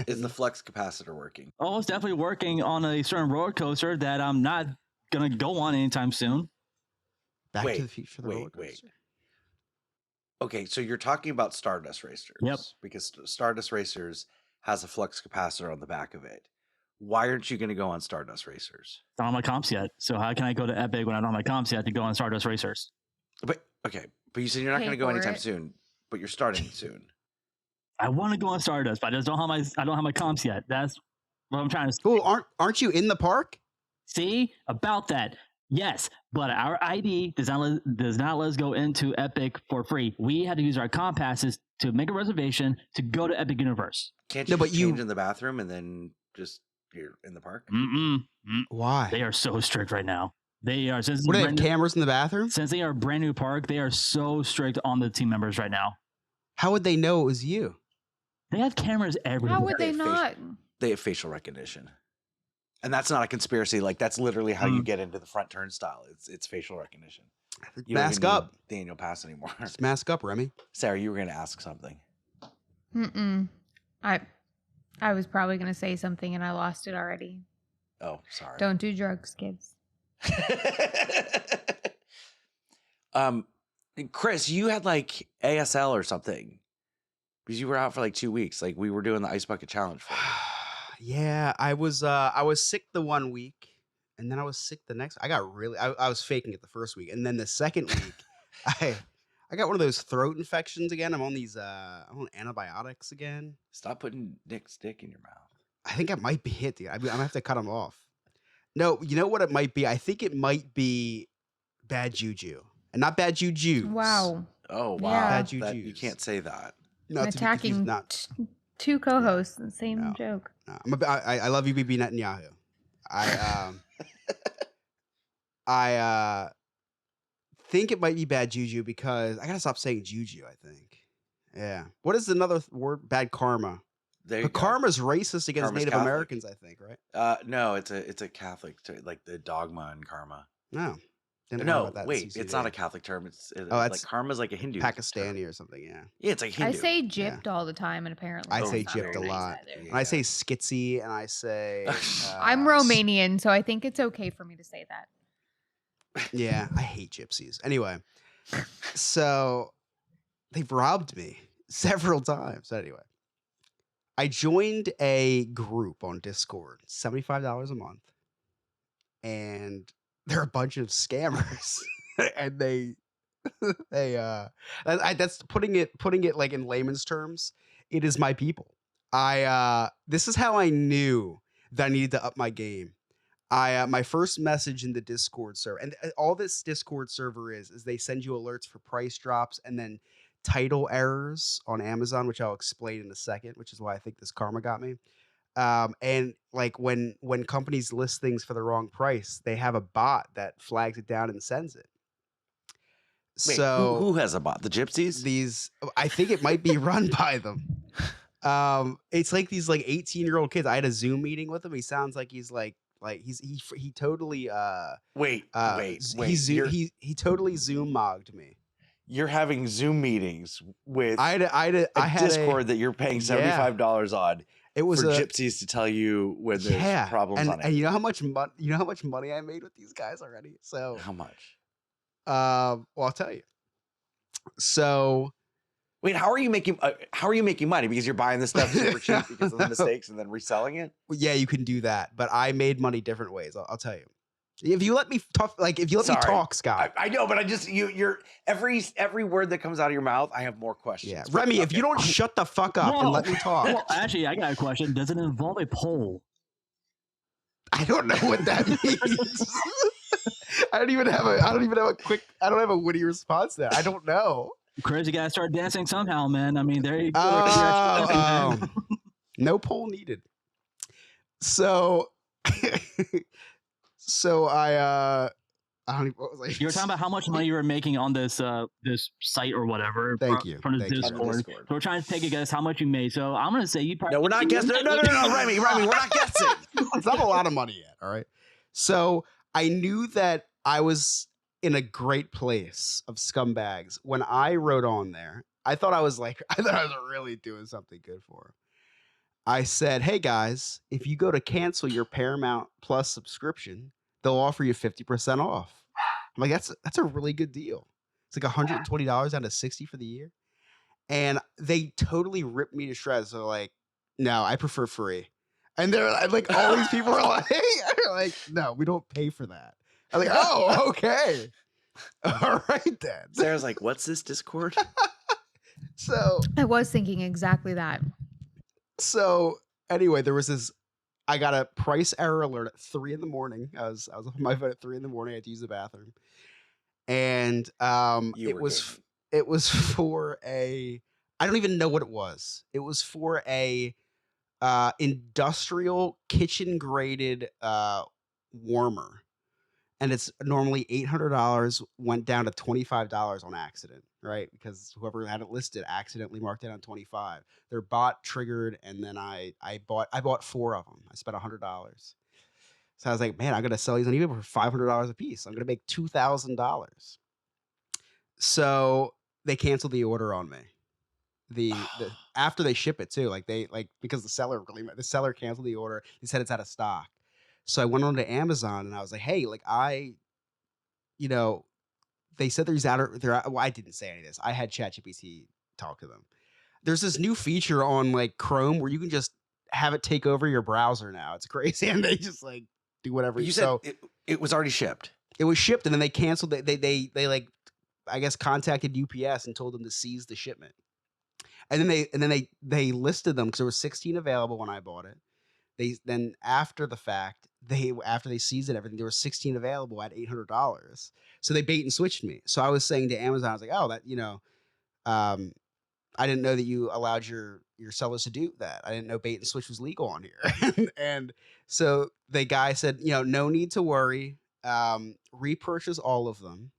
Is the flux capacitor working? Oh, it's definitely working on a certain roller coaster that I'm not gonna go on anytime soon. Back Wait, to the Future? The wait, roller wait. coaster? Okay, so you're talking about Stardust Racers. Yep. Because Stardust Racers has a flux capacitor on the back of it. Why aren't you going to go on Stardust Racers? Not on my comps yet. So how can I go to Epic when I don't have my comps yet to go on Stardust Racers? But okay, but you said you're not Pay going to go for anytime it. soon. But you're starting soon. I want to go on Stardust, but I don't have my comps yet. That's what I'm trying to Well, aren't you in the park? see about that. Yes, but our ID does not let us go into Epic for free. We had to use our comp passes to make a reservation to go to Epic Universe. Can't No, you but just you- change in the bathroom and then just you're in the park? Why? They are so strict right now. They are since What do they brand have new- cameras in the bathroom? since they are a brand new park. They are so strict on the team members right now. How would they know it was you? They have cameras everywhere. How would they Face- not? They have facial recognition. And that's not a conspiracy. Like that's literally how you Mm. get into the front turnstile. It's facial recognition. You don't Mask even need up. Daniel Pass anymore. Just mask up, Remy. Sarah, you were going to ask something. Mm-mm. I was probably gonna say something and I lost it already. Oh, sorry. Don't do drugs, kids. Chris, you had like ASL or something because you were out for like 2 weeks. Like we were doing the ice bucket challenge for you. Yeah, I was sick the 1 week, and then I was sick the next. I was faking it the first week, and then the second week, I got one of those throat infections again. I'm on antibiotics again. Stop putting Nick's dick in your mouth. I think I might be it, dude. I'm gonna have to cut him off. No, you know what it might be? I think it might be bad juju, and not bad juju. Wow. Oh wow, Yeah. Bad you jujus. can't say that. No, to be confused, Attacking not. two co-hosts in the same No. joke. I love you, Bibi Netanyahu. I think it might be bad juju because I gotta stop saying juju. I think. Yeah. What is another word? Bad karma. There you But go. karma's racist against Karma's Native Catholic. Americans, I think, right? No, it's a Catholic like the dogma and karma. No. Didn't learn No, about that in wait, it's not a CCD. Catholic term. It's like that's karma's like a Hindu Pakistani term. or something, yeah. Yeah, it's like Hindu. I say gypped all the time, and apparently I that's say not gypped very a nice lot. either. And I say skitsy, and I say I'm Romanian, so I think it's okay for me to say that. Yeah, I hate gypsies. Anyway, so they've robbed me several times. Anyway, I joined a group on Discord, $75 a month, and they're a bunch of scammers, and that's putting it like in layman's terms. It is my people. This is how I knew that I needed to up my game. My first message in the Discord server, and all this Discord server is they send you alerts for price drops and then title errors on Amazon, which I'll explain in a second, which is why I think this karma got me. And like when companies list things for the wrong price, they have a bot that flags it down and sends it. Wait, So who has a bot? The gypsies? I think it might be run by them. It's like these like 18-year-old kids. I had a Zoom meeting with him. He sounds like he's like he totally Wait. he totally Zoom mogged me. You're having Zoom meetings with I had a Discord that you're paying $75 on it was for a gypsies to tell you when there's problems on it. and you know how much money I made with these guys already. So How much? well, I'll tell you. So Wait, how are you making money? Because you're buying this stuff super cheap because of the mistakes and then reselling it? yeah, you can do that, but I made money different ways. I'll tell you. If you let me talk, me talk, Scott. I know, but I just you're every word that comes out of your mouth, I have more questions. Yeah, Remy, if you don't shut the fuck up and let me talk, Well, actually, I got a question. Does it involve a poll? I don't know what that means. I don't have a witty response there. I don't know. Chris, you gotta start dancing somehow, man. I mean, there you go. Oh, no poll needed. So, I don't even, what was I? You were talking about how much money you were making on this this site or whatever. Thank you. From the Thank you. Discord. Discord. So we're trying to take a guess how much you made. So I'm gonna say you probably. No, we're not guessing. No, Remy, we're not guessing. It's not a lot of money yet. All right. So I knew that I was in a great place of scumbags when I wrote on there. I thought I was really doing something good for him. I said, "Hey guys, if you go to cancel your Paramount Plus subscription, they'll offer you 50% off." I'm like, that's a really good deal. It's like $120 down to $60 for the year. And they totally ripped me to shreds. They're like, "No, I prefer free." And they're like, all these people are like, "No, we don't pay for that." I'm like, "Oh, okay. All right then." Sarah's like, "What's this Discord?" So I was thinking exactly that. Anyway, there was this. I got a price error alert at 3 a.m. I was on my phone at 3 a.m. I had to use the bathroom, and it was for a. I don't even know what it was. It was for a industrial kitchen graded warmer, and it's normally $800. Went down to $25 on accident, right? Because whoever had it listed accidentally marked it on $25. Their bot triggered, and then I bought 4 of them. I spent $100. So I was like, man, I'm gonna sell these on eBay for $500 a piece. I'm gonna make $2,000. So they canceled the order on me. The after they ship it too, like because the seller canceled the order. They said it's out of stock. So I went on to Amazon and I was like, hey, like you know, they said well, I didn't say any of this. I had ChatGPT talk to them. There's this new feature on like Chrome where you can just have it take over your browser now. It's crazy. And they just like do whatever. You said it was already shipped. It was shipped and then they canceled it. They like, I guess, contacted UPS and told them to seize the shipment. And then they listed them because there were 16 available when I bought it. Then after the fact, after they seized it, everything, there were 16 available at $800. So they bait and switched me. So I was saying to Amazon, I was like, oh, that I didn't know that you allowed your sellers to do that. I didn't know bait and switch was legal on here. And so the guy said, no need to worry. Repurchase all of them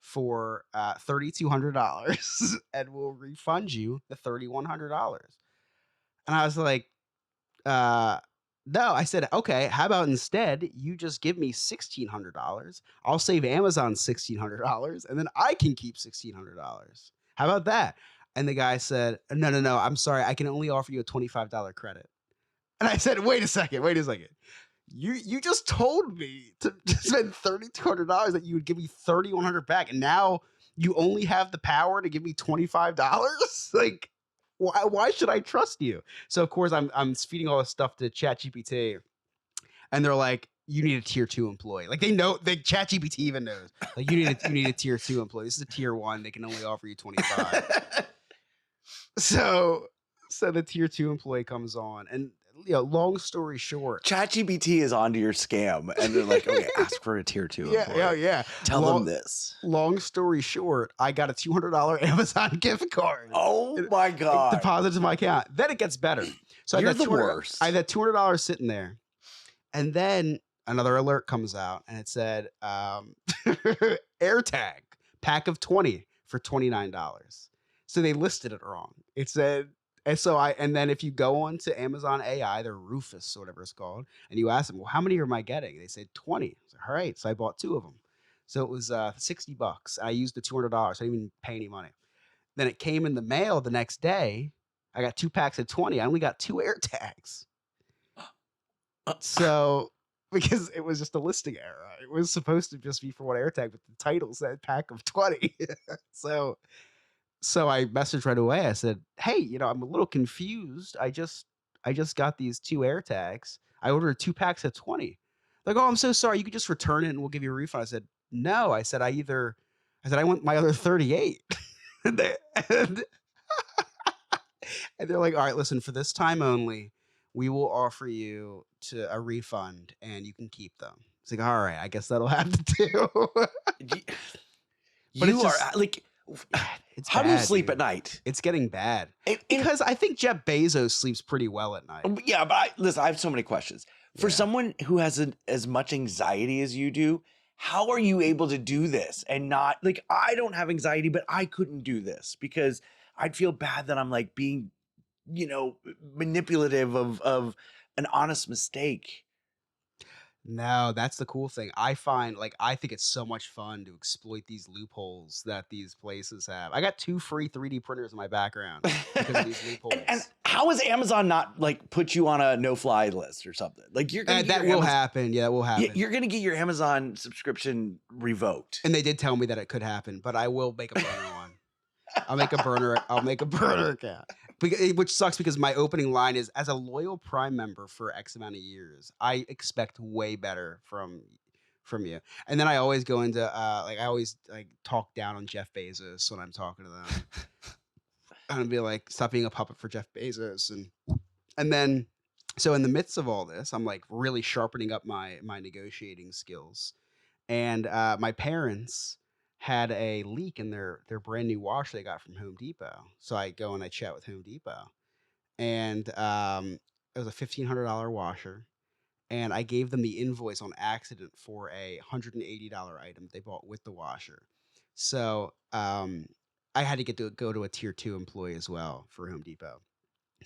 for $3,200 and we'll refund you the $3,100. And I was like, no. I said, okay, how about instead you just give me $1,600? I'll save Amazon $1,600 and then I can keep $1,600. How about that? And the guy said, no, I'm sorry. I can only offer you a $25 credit. And I said, wait a second. You just told me to spend $3,200 that you would give me $3,100 back, and now you only have the power to give me $25. Like, why should I trust you? So of course I'm feeding all this stuff to ChatGPT, and they're like, you need a tier 2 employee. Like they know, ChatGPT even knows. Like you need a tier 2 employee. This is a tier 1. They can only offer you 25. So the tier 2 employee comes on, and long story short, ChatGPT is onto your scam, and they're like, okay, ask for a tier 2 employee. Yeah. Tell them this. Long story short, I got a $200 Amazon gift card. Oh my God. Deposited to my account. Then it gets better. So You're I had the worst. I had that $200 sitting there. And then another alert comes out and it said, AirTag pack of 20 for $29. So they listed it wrong. It said, and then if you go on to Amazon AI, they're Rufus or whatever it's called, and you ask them, well, how many am I getting? They said 20. I was like, all right. So I bought 2 of them. So it was $60. I used the $200. So I didn't even pay any money. Then it came in the mail the next day. I got 2 packs of 20. I only got 2 AirTags. So because it was just a listing error. It was supposed to just be for one AirTag, but the title said pack of 20. So I messaged right away. I said, hey, I'm a little confused. I just got these 2 AirTags. I ordered 2 packs of 20. Like, oh, I'm so sorry. You could just return it and we'll give you a refund. I said, no. I said, I want my other 38. and they're like, all right, listen, for this time only, we will offer you a refund and you can keep them. It's like, all right, I guess that'll have to do. You are like, how do you sleep at night? It's getting bad. Because I think Jeff Bezos sleeps pretty well at night. Yeah, but listen, I have so many questions. For someone who has as much anxiety as you do, how are you able to do this and not, like, I don't have anxiety, but I couldn't do this because I'd feel bad that I'm like being, manipulative of an honest mistake. No, that's the cool thing. I think it's so much fun to exploit these loopholes that these places have. I got 2 free 3D printers in my background because of these loopholes. And how is Amazon not like put you on a no-fly list or something? Like you're gonna that will happen. Yeah, that will happen. You're gonna get your Amazon subscription revoked. And they did tell me that it could happen, but I will make a burner one. I'll make a burner account. Which sucks because my opening line is, as a loyal Prime member for X amount of years, I expect way better from you. And then I always go into I always talk down on Jeff Bezos when I'm talking to them. And be like, stop being a puppet for Jeff Bezos. And then so in the midst of all this, I'm like really sharpening up my negotiating skills. And my parents had a leak in their brand new washer they got from Home Depot. So I go and I chat with Home Depot. And it was a $1,500 washer. And I gave them the invoice on accident for a $180 item they bought with the washer. So I had to go to a tier 2 employee as well for Home Depot.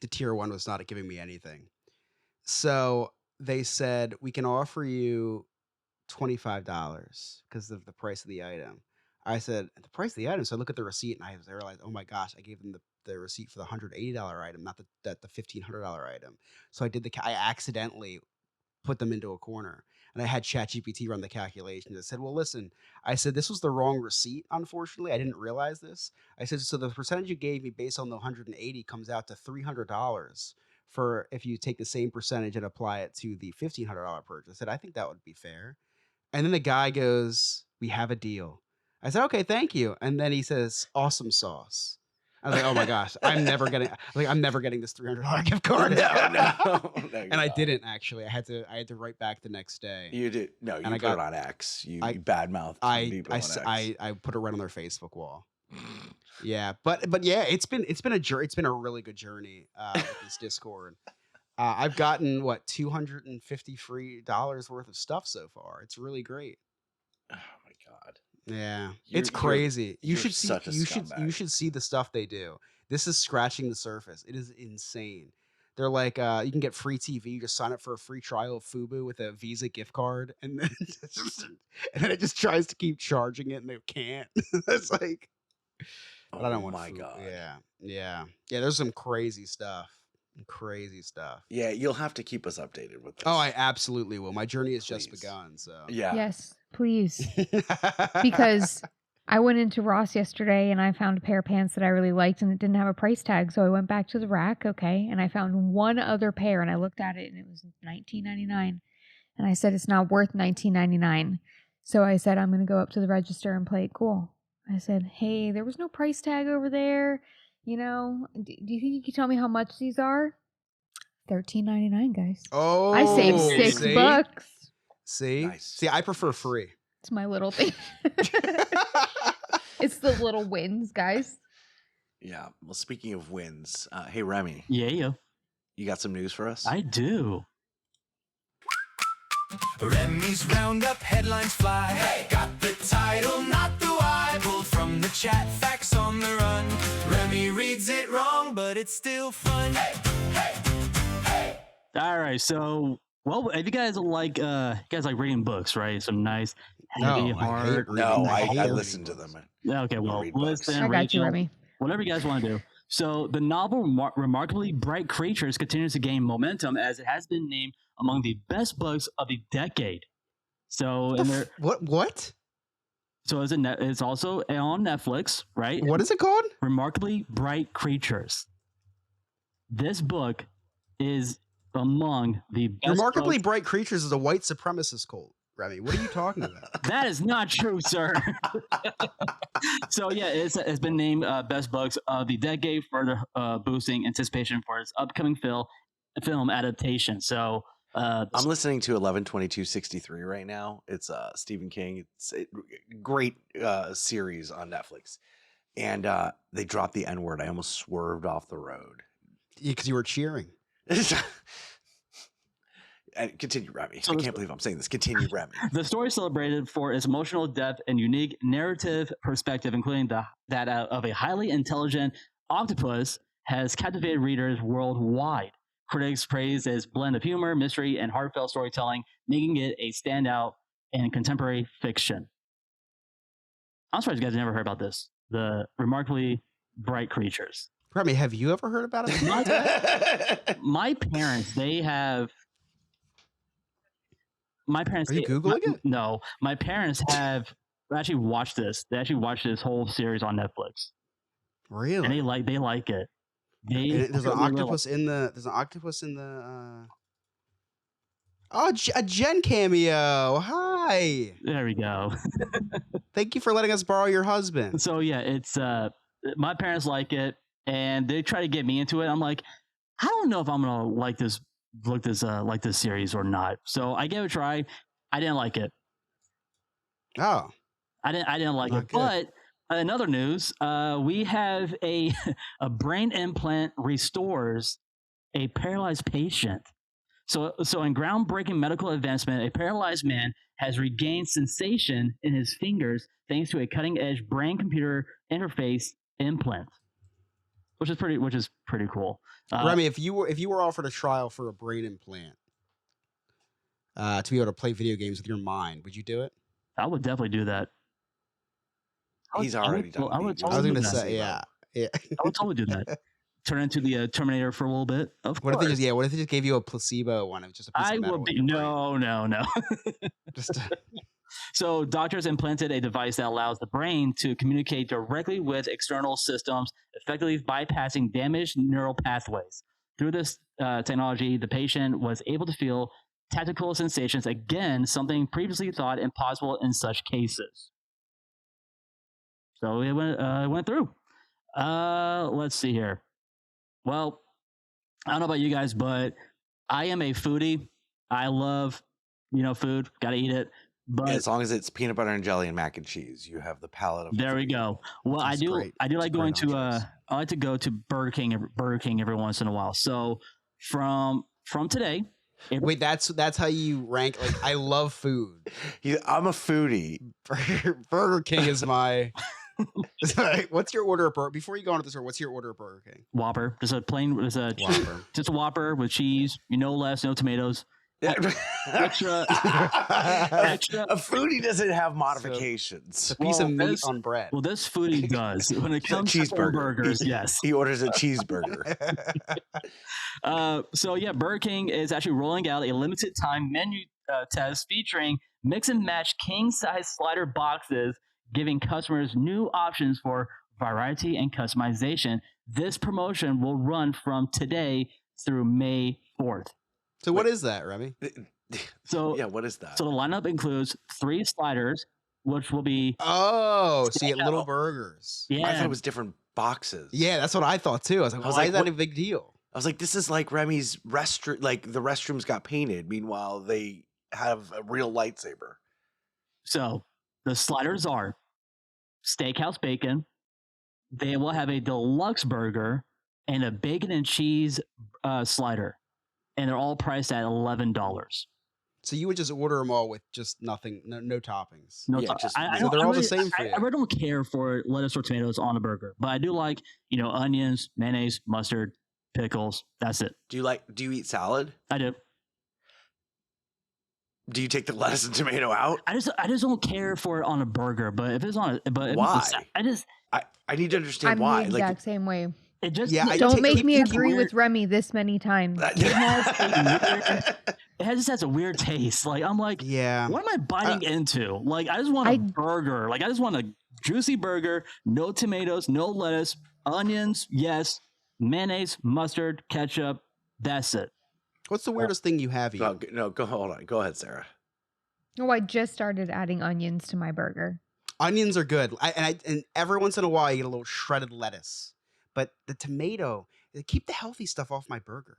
The tier 1 was not giving me anything. So they said, we can offer you $25 because of the price of the item. I said, the price of the item. So I look at the receipt and I realized, oh my gosh, I gave them the receipt for the $180 item, not the $1,500 item. So I did I accidentally put them into a corner. And I had ChatGPT run the calculations. I said, well, listen, I said, this was the wrong receipt, unfortunately. I didn't realize this. I said, so the percentage you gave me based on the 180 comes out to $300 for if you take the same percentage and apply it to the $1,500 purchase. I said, I think that would be fair. And then the guy goes, we have a deal. I said, okay, thank you. And then he says, awesome sauce. I was like, oh my gosh, I'm never getting this $300 gift card. No, And I didn't actually. I had to write back the next day. You did. No, you And I put it got- on X. You I- badmouthed Home Depot on X. I put it right on their Facebook wall. Yeah, but yeah, it's been a really good journey with this Discord. I've gotten $250 free worth of stuff so far. It's really great. Oh my god. Yeah, You're- it's you're- crazy. You you're should see. such a You scumbag. should see the stuff they do. This is scratching the surface. It is insane. They're like, you can get free TV. You just sign up for a free trial of Fubo with a Visa gift card, and then it just tries to keep charging it, and they can't. It's like, but I don't want. Oh my Fubo. god. Yeah. There's some crazy stuff. Yeah, you'll have to keep us updated with this. Oh, I absolutely will. My journey has just Please. begun. So Yeah. Yes, please. Because I went into Ross yesterday and I found a pair of pants that I really liked and it didn't have a price tag. So I went back to the rack, okay, and I found one other pair and I looked at it and it was $19.99. And I said, it's not worth $19.99. So I said, I'm going to go up to the register and play it cool. I said, hey, there was no price tag over there. You know, do you think you could tell me how much these are? $13.99, guys. oh, I saved see? $6. See, Nice. see, I prefer free. It's my little thing. It's the little wins, guys. Yeah. Well, speaking of wins, hey Remy, Yeah, you got some news for us? I do. Remy's Roundup headlines fly. Hey! Got the title, not the why. Pulled from the chat, facts on the run. Remy reads it wrong, but it's still fun. Hey! All right, so if you guys like reading books, right? Some nice heavy, No, I hate hard. reading. No, I hate I reading listened to books. them. Okay, well, read books. listen, I got you, Rachel, Remy. whatever you guys want to do. So the novel Remarkably Bright Creatures continues to gain momentum as it has been named among the best books of the decade. So What? so it's also on Netflix, right? What is it called? Remarkably Bright Creatures. This book is among the best Remarkably books. Bright Creatures is a white supremacist cult. Remy, what are you talking about? That is not true, sir. So yeah, it's been named best books of the decade, further boosting anticipation for its upcoming film adaptation. So I'm listening to 11/22/63 right now. It's Stephen King. It's a great series on Netflix, and they dropped the N word. I almost swerved off the road. Because you were cheering. And continue, Remy. So I this- can't believe I'm saying this. Continue, Remy. the story is celebrated for its emotional depth and unique narrative perspective, including that of a highly intelligent octopus, has captivated readers worldwide. Critics praise its blend of humor, mystery, and heartfelt storytelling, making it a standout in contemporary fiction. I'm surprised you guys never heard about this. The Remarkably Bright Creatures. Remy, have you ever heard about it? My parents, Are you Googling it? No, my parents have actually watched this. They actually watched this whole series on Netflix, Really? and they like it. They And there's an really octopus in the. Oh, a Jen cameo. Hi. there we go. Thank you for letting us borrow your husband. So yeah, it's my parents like it, and they try to get me into it. I'm like, I don't know if I'm gonna like this series or not. So I gave it a try. I didn't like it. Oh. I didn't like Not it. good. But in other news, we have a brain implant restores a paralyzed patient. So in groundbreaking medical advancement, a paralyzed man has regained sensation in his fingers thanks to a cutting-edge brain-computer interface implant, which is pretty cool. Remy, if you were offered a trial for a brain implant to be able to play video games with your mind, would you do it? I would definitely do that. He's already done. I would He was I was totally in do gonna that. say, yeah, yeah. I would totally do that. Turn into the Terminator for a little bit. Of What if course. they just What if they just gave you a placebo one of just a piece I of metal? will in be your brain? no. Just So doctors implanted a device that allows the brain to communicate directly with external systems, effectively bypassing damaged neural pathways. Through this technology, the patient was able to feel tactile sensations, again, something previously thought impossible in such cases. So it went through. Let's see here. Well, I don't know about you guys, but I am a foodie. I love, food. Got to eat it. But as long as it's peanut butter and jelly and mac and cheese, you have the palate of. there we go. Well, I That's do. great. I do That's like great going to. entrees. I like to go to Burger King every once in a while. So from today, Wait, that's how you rank. Like, I love food. I'm a foodie. Burger King is my. What's your order of burger? Before you go into the store, what's your order of Burger King? Whopper. Just a plain. Whopper. Just a Whopper with cheese. No less. No tomatoes. Extra. A foodie doesn't have modifications. It's a piece of Well, meat this- on bread. Well, this foodie does when it It's a comes to burgers. He- Yes. He orders a cheeseburger. So yeah, Burger King is actually rolling out a limited time menu test featuring mix and match king size slider boxes, giving customers new options for variety and customization. This promotion will run from today through May 4th. So what is that, Remy? So Yeah, what is that? so the lineup includes 3 sliders, which will be Oh, so you get little Steakhouse. burgers. yeah. I thought it was different boxes. Yeah, that's what I thought too. I was like, I was why like, is that what- a big deal? I was like, this is like Remy's restroom. Like the restrooms got painted. Meanwhile, they have a real lightsaber. So the sliders are steakhouse bacon. They will have a deluxe burger and a bacon and cheese slider, and they're all priced at $11. So you would just order them all with just nothing, no toppings. No, Yeah, to- just- I so don't- they're I all the really- same for I you. really don't care for lettuce or tomatoes on a burger, but I do like onions, mayonnaise, mustard, pickles. That's it. Do you eat salad? I do. Do you take the lettuce and tomato out? I just don't care for it on a burger. But if it's on a but if it's Why? a sa- I just I need to understand I'm why. the exact same way. it just Yeah, I Don't take- make keep- me keep agree weird- with Remy this many times. just has a weird taste. Like I'm like, Yeah. what am I biting into? Like I just want a I- burger. Like I just want a juicy burger, no tomatoes, no lettuce, onions, yes, mayonnaise, mustard, ketchup. That's it. What's the weirdest thing you have No, eaten? no, go hold on. Go ahead, Sarah. Oh, I just started adding onions to my burger. Onions are good. And every once in a while, you get a little shredded lettuce. But the tomato, keep the healthy stuff off my burger.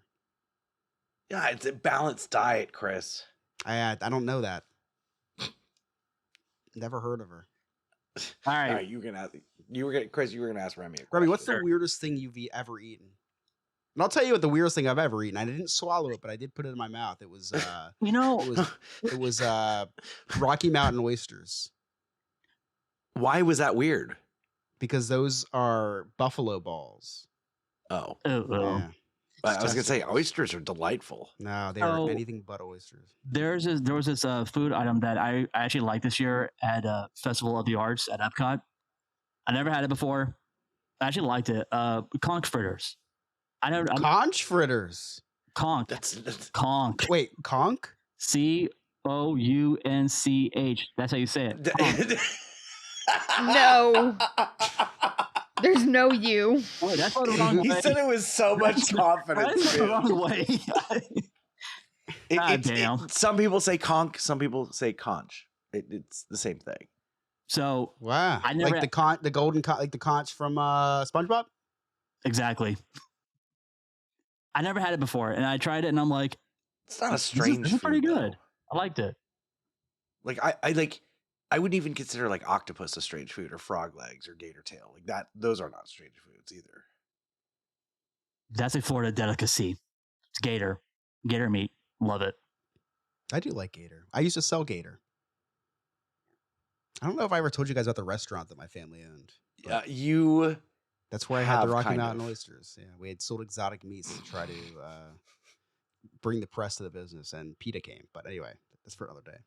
Yeah, it's a balanced diet, Chris. I don't know that. Never heard of her. All right. All right, Chris. You were gonna ask Remy. A Remy, what's the question. weirdest thing you've ever eaten? And I'll tell you what the weirdest thing I've ever eaten. I didn't swallow it, but I did put it in my mouth. It was You know, it was Rocky Mountain oysters Why was that weird? because those are buffalo balls. Oh, Yeah. I was gonna say testicles. oysters are delightful. No, they are Oh. anything but oysters. there was this food item that I actually liked this year at Festival of the Arts at Epcot. I never had it before. I actually liked it. Conch fritters. I'm Conch fritters. conch. That's Conch. Wait, conch? COUNCH. That's how you say it. Conch. No. There's no you. Wait, that's not the wrong He way. said it with so much confidence. That's not the too. wrong way. God damn. Some people say conch, some people say conch. It's the same thing. So Wow. I never- like the golden like the conch from SpongeBob? exactly. I never had it before, and I tried it, and I'm like, It's not a this strange. is pretty food, though. good. I liked it. Like I wouldn't even consider like octopus a strange food or frog legs or gator tail. Like that, those are not strange foods either. That's a Florida delicacy. It's gator meat. Love it. I do like gator. I used to sell gator. I don't know if I ever told you guys about the restaurant that my family owned. but You that's where I had the have Rocky kind Mountain of. oysters. Yeah, we had sold exotic meats to try to bring the press to the business, and PETA came. But anyway, that's for another day.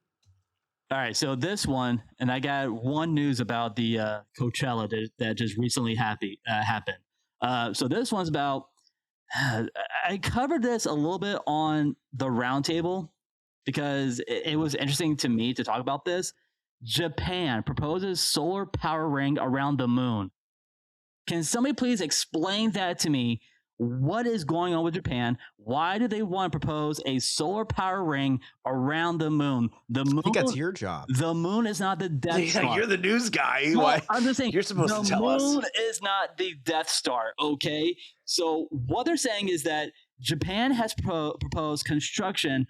All right, so this one, and I got one news about the Coachella that just recently happened. So this one's about. I covered this a little bit on the roundtable because it was interesting to me to talk about this. Japan proposes solar power ring around the moon. Can somebody please explain that to me? What is going on with Japan? Why do they want to propose a solar power ring around the moon? The moon. I think that's your job. The moon is not the Death Star. You're the news guy. No, Why? I'm just saying. You're supposed to tell us. The moon is not the Death Star. Okay. So what they're saying is that Japan has proposed construction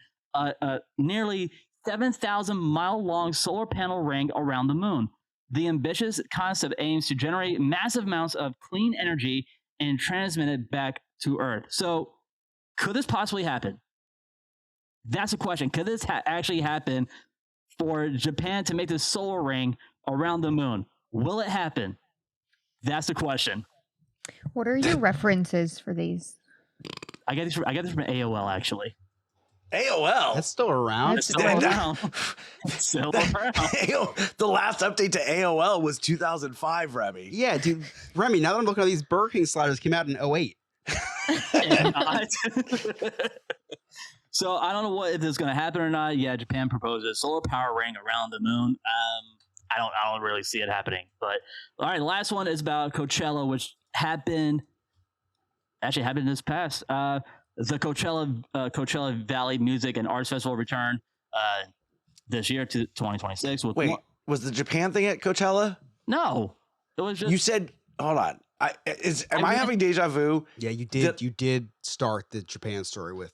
nearly 7,000-mile long solar panel ring around the moon. The ambitious concept aims to generate massive amounts of clean energy and transmit it back to Earth. So, could this possibly happen? That's a question. Could this actually happen for Japan to make this solar ring around the moon? Will it happen? That's the question. What are your references for these? I get this from AOL actually. AOL. That's still around. It's still around. It's still around. The last update to AOL was 2005, Remy. Yeah, dude. Remy, now that I'm looking at these Burger King sliders, came out in 08. And not. So I don't know if this is going to happen or not. Yeah, Japan proposes solar power ring around the moon. I don't really see it happening. But all right, the last one is about Coachella, which happened this past. The Coachella Valley Music and Arts Festival returned this year to 2026. Wait, was the Japan thing at Coachella? No, it was just. You said, hold on. Am I having deja vu? Yeah, you did. You did start the Japan story with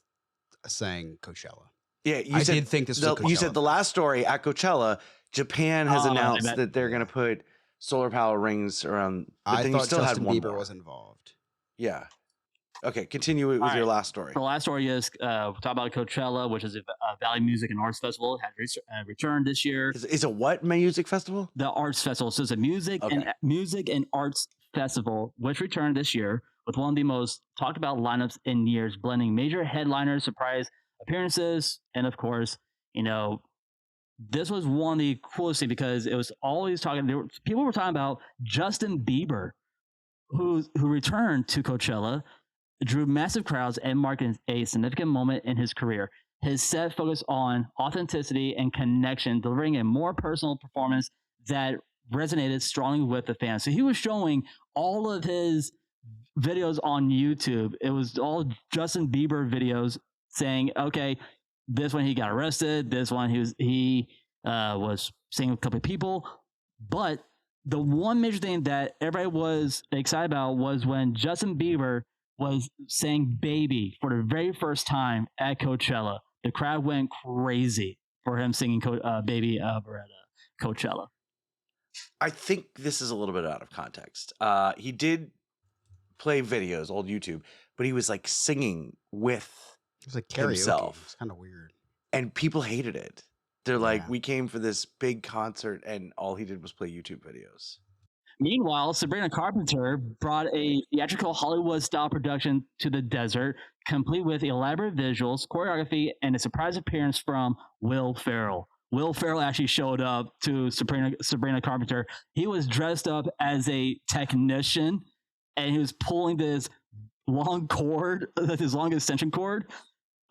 saying Coachella. Yeah, I did think this was a Coachella. You said the last story at Coachella, Japan has announced that they're going to put solar power rings around. But I then thought you still Justin had one Bieber more. was involved. Yeah. Okay, continue with your last story. The last story is we'll talk about Coachella, which is a Valley Music and Arts Festival. It has returned this year. Is a what music festival? The Arts Festival. So it's a music and arts festival, which returned this year with one of the most talked about lineups in years, blending major headliners, surprise appearances, and of course, this was one of the coolest things because it was always talking. People were talking about Justin Bieber, who returned to Coachella, drew massive crowds and marked a significant moment in his career. His set focused on authenticity and connection, delivering a more personal performance that resonated strongly with the fans. So he was showing all of his videos on YouTube. It was all Justin Bieber videos saying, okay, this one he got arrested, this one he was seeing a couple of people. But the one major thing that everybody was excited about was when Justin Bieber was saying baby for the very first time at Coachella. The crowd went crazy for him singing baby over at Coachella. I think this is a little bit out of context. He did play videos, old YouTube, but he was like singing with It was like karaoke. himself. It's kind of weird. And people hated it. They're like, we came for this big concert and all he did was play YouTube videos. Meanwhile, Sabrina Carpenter brought a theatrical Hollywood-style production to the desert, complete with elaborate visuals, choreography, and a surprise appearance from Will Ferrell. Will Ferrell actually showed up to Sabrina Carpenter. He was dressed up as a technician, and he was pulling this long cord, this long extension cord,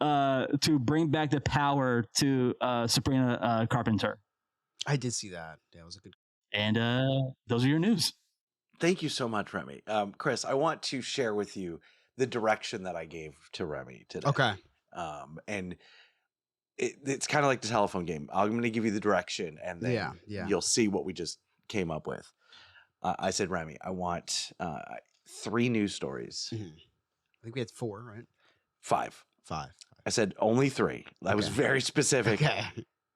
to bring back the power to Sabrina Carpenter. I did see that. Yeah, it was a good. And those are your news. Thank you so much, Remy. Chris, I want to share with you the direction that I gave to Remy today. Okay. And it's kind of like the telephone game. I'm going to give you the direction, and then you'll see what we just came up with. I said, Remy, I want 3 news stories. Mm-hmm. I think we had 4, right? 5. 5. I said only 3. I was very specific. Okay.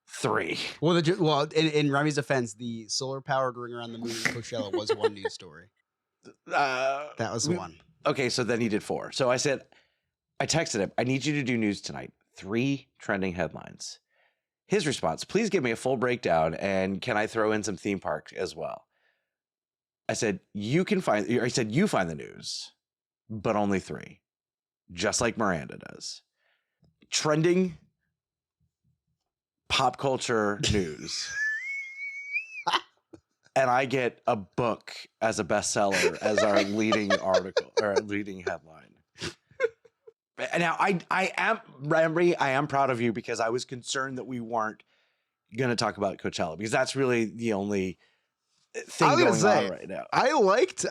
3. Well, in Remy's defense, the solar powered ring around the moon in Coachella was one news story. That was one. Okay, so then he did 4. So I said, I texted him, I need you to do news tonight. 3 trending headlines. His response, please give me a full breakdown, and can I throw in some theme parks as well? I said, you find the news, but only 3. Just like Miranda does. Trending pop culture news. And I get a book as a bestseller as our leading article or our leading headline. And now I am, Remry, I am proud of you because I was concerned that we weren't going to talk about Coachella because that's really the only thing I was going gonna say, on right now. I liked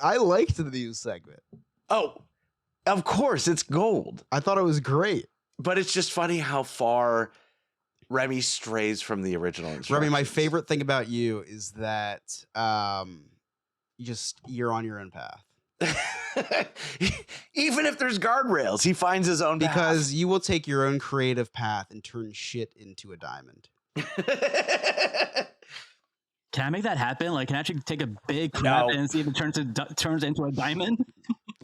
the news segment. Oh, of course, it's gold. I thought it was great. But it's just funny how far Remy strays from the original Remy, instructions. my favorite thing about you is that you're on your own path. Even if there's guardrails, he finds his own Because you will take your own creative path and turn shit into a diamond. path. Can I make that happen? Like, can I actually take a big No. crap and see if it turns into a diamond?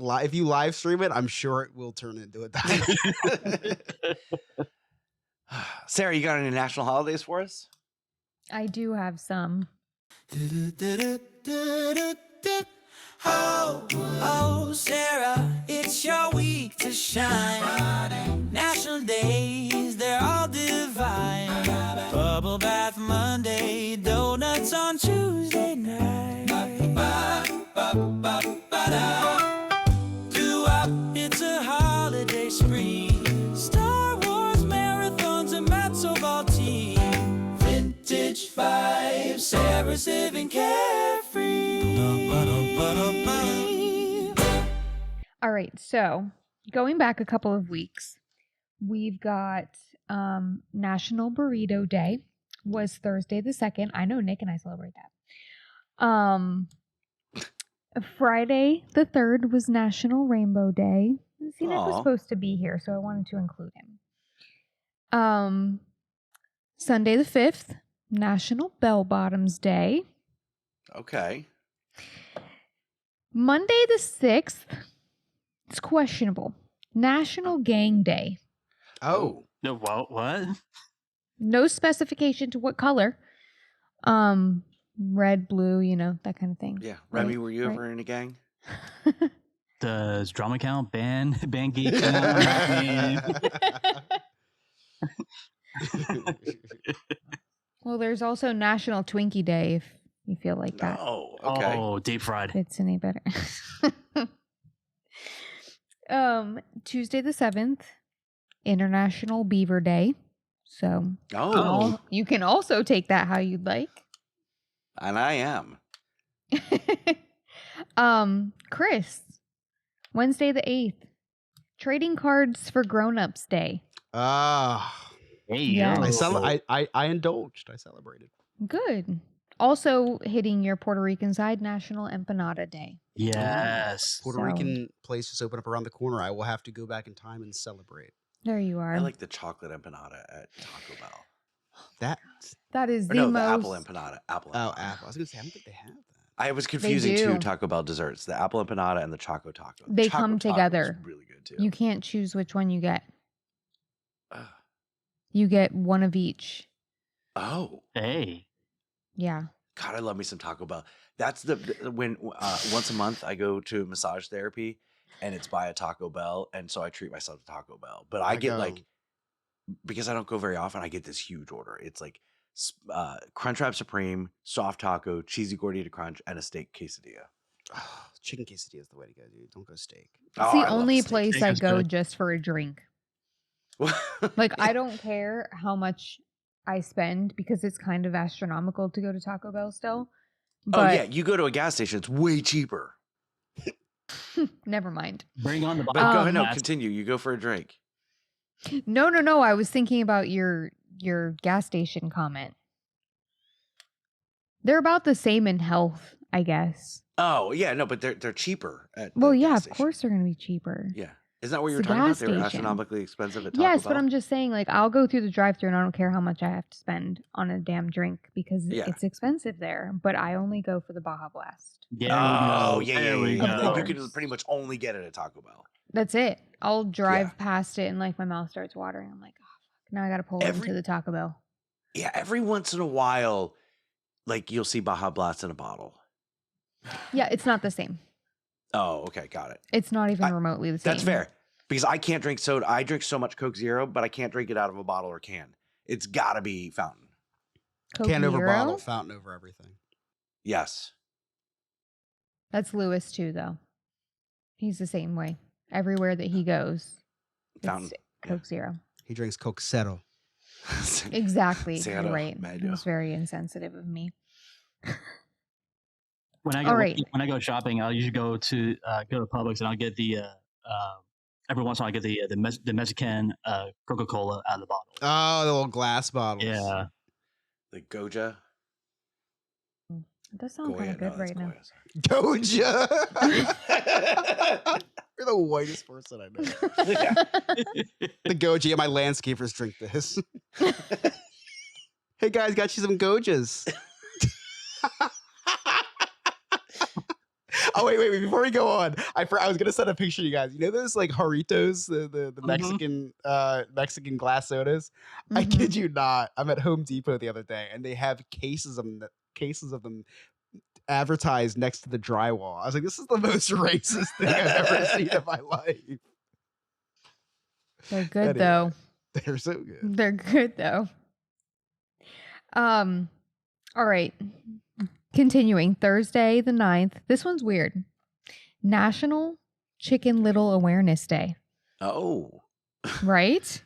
If you live stream it, I'm sure it will turn into a diamond. Sarah, you got any national holidays for us? I do have some. Oh, Sarah, it's your week to shine. National days, they're all divine. Bubble bath Monday, donuts on Tuesday night. Doo-wop, it's a holiday spree. Star Wars marathons and matzo ball tea. Vintage vibes, Sarah's living carefree. All right, so going back a couple of weeks, we've got National Burrito Day was Thursday the 2nd. I know Nick and I celebrate that. Friday the 3rd was National Rainbow Day. See, Nick was Aw. supposed to be here, so I wanted to include him. Sunday the 5th, National Bell Bottoms Day. Okay. Monday the 6th, it's questionable. National Gang Day. Oh. No, what? No specification to what color. Red, blue, you know, that kind of thing. Yeah. Remy, Right, were you right. ever in a gang? Does drama count? Band geek count? I mean, Well, there's also National Twinkie Day if you feel like that Oh, okay. Oh, deep fried. fits any better. Tuesday the 7th, International Beaver Day. So Oh, you can also take that how you'd like. and I am. Chris, Wednesday the 8th, Trading Cards for Grown-Ups Day. Ah. There you Yeah. go. I indulged. I celebrated. Good. Also hitting your Puerto Rican side, National Empanada Day. Yes. Puerto So- Rican place just opened up around the corner. I will have to go back in time and celebrate. There you are. I like the chocolate empanada at Taco Bell. that is Or the no, the most. apple empanada. Apple Oh, empanada. apple. I was gonna say I don't think they have that. I was confusing two do. Taco Bell desserts: the apple empanada and the choco taco. The They choco come taco is together. really good too. You can't choose which one you get. Ugh. You get one of each. Oh Hey. Yeah. God, I love me some Taco Bell. That's the when once a month I go to massage therapy, and it's by a Taco Bell, and so I treat myself to Taco Bell. But I get like, because I don't go very often, I get this huge order. It's like Crunchwrap Supreme, soft taco, cheesy gordita crunch, and a steak quesadilla. Chicken quesadilla is the way to go, dude. Don't go steak. It's Oh, the I love only steak. place Steak I is go good. just for a drink. Like, I don't care how much I spend because it's kind of astronomical to go to Taco Bell still. Oh But yeah, you go to a gas station, it's way cheaper. never mind. Bring on the But go ahead, no, blast. continue. You go for a drink. No. I was thinking about your gas station comment. They're about the same in health, I guess. Oh yeah, no, but they're cheaper. At Well, the yeah, gas of course. course they're going to be cheaper. Yeah, isn't that what you were It's a talking about? gas They were station. astronomically expensive at Taco Yes, Bell. but I'm just saying, like, I'll go through the drive-thru and I don't care how much I have to spend on a damn drink because Yeah. it's expensive there. But I only go for the Baja Blast. There we Oh go. yeah, There yeah, we yeah. Of You go. can course. pretty much only get it at Taco Bell. That's it. I'll drive past it and like my mouth starts watering. I'm like, oh, fuck. Now I got to pull Every- into the Taco Bell. Yeah, every once in a while, like you'll see Baja Blast in a bottle. Yeah, it's not the same. Oh, okay, got it. It's not even I- remotely the same. That's fair because I can't drink soda. I drink so much Coke Zero, but I can't drink it out of a bottle or can. It's got to be Fountain. Coke Can over Zero? bottle, fountain over everything. Yes. That's Lewis too, though. He's the same way. Everywhere that he goes, Fountain. it's Coke Zero. He drinks Coke Zero. Exactly. Zero, You're right. It medio. was very insensitive of me. When I go All right. when I go shopping, I'll usually go to Publix and I'll get the every once in a while I get the Mexican Coca-Cola out of the bottle. Oh, the little glass bottles. Yeah. The Goja. It does sound kind Goya. of good No, right now. that's Goya, Goja. You're the whitest person I know. The Goji. Yeah, my landscapers drink this. Hey guys, got you some Gojas. Oh wait, before we go on, I was gonna send a picture to you guys. You know those like Jarritos, the Mexican Mexican glass sodas? I Mhm. kid you not. I'm at Home Depot the other day and they have cases of them advertised next to the drywall. I was like, this is the most racist thing I've ever seen in my life. They're good Anyway. though. They're so good. They're good though. All right. Continuing Thursday the 9th. This one's weird. National Chicken Little Awareness Day, Oh. right?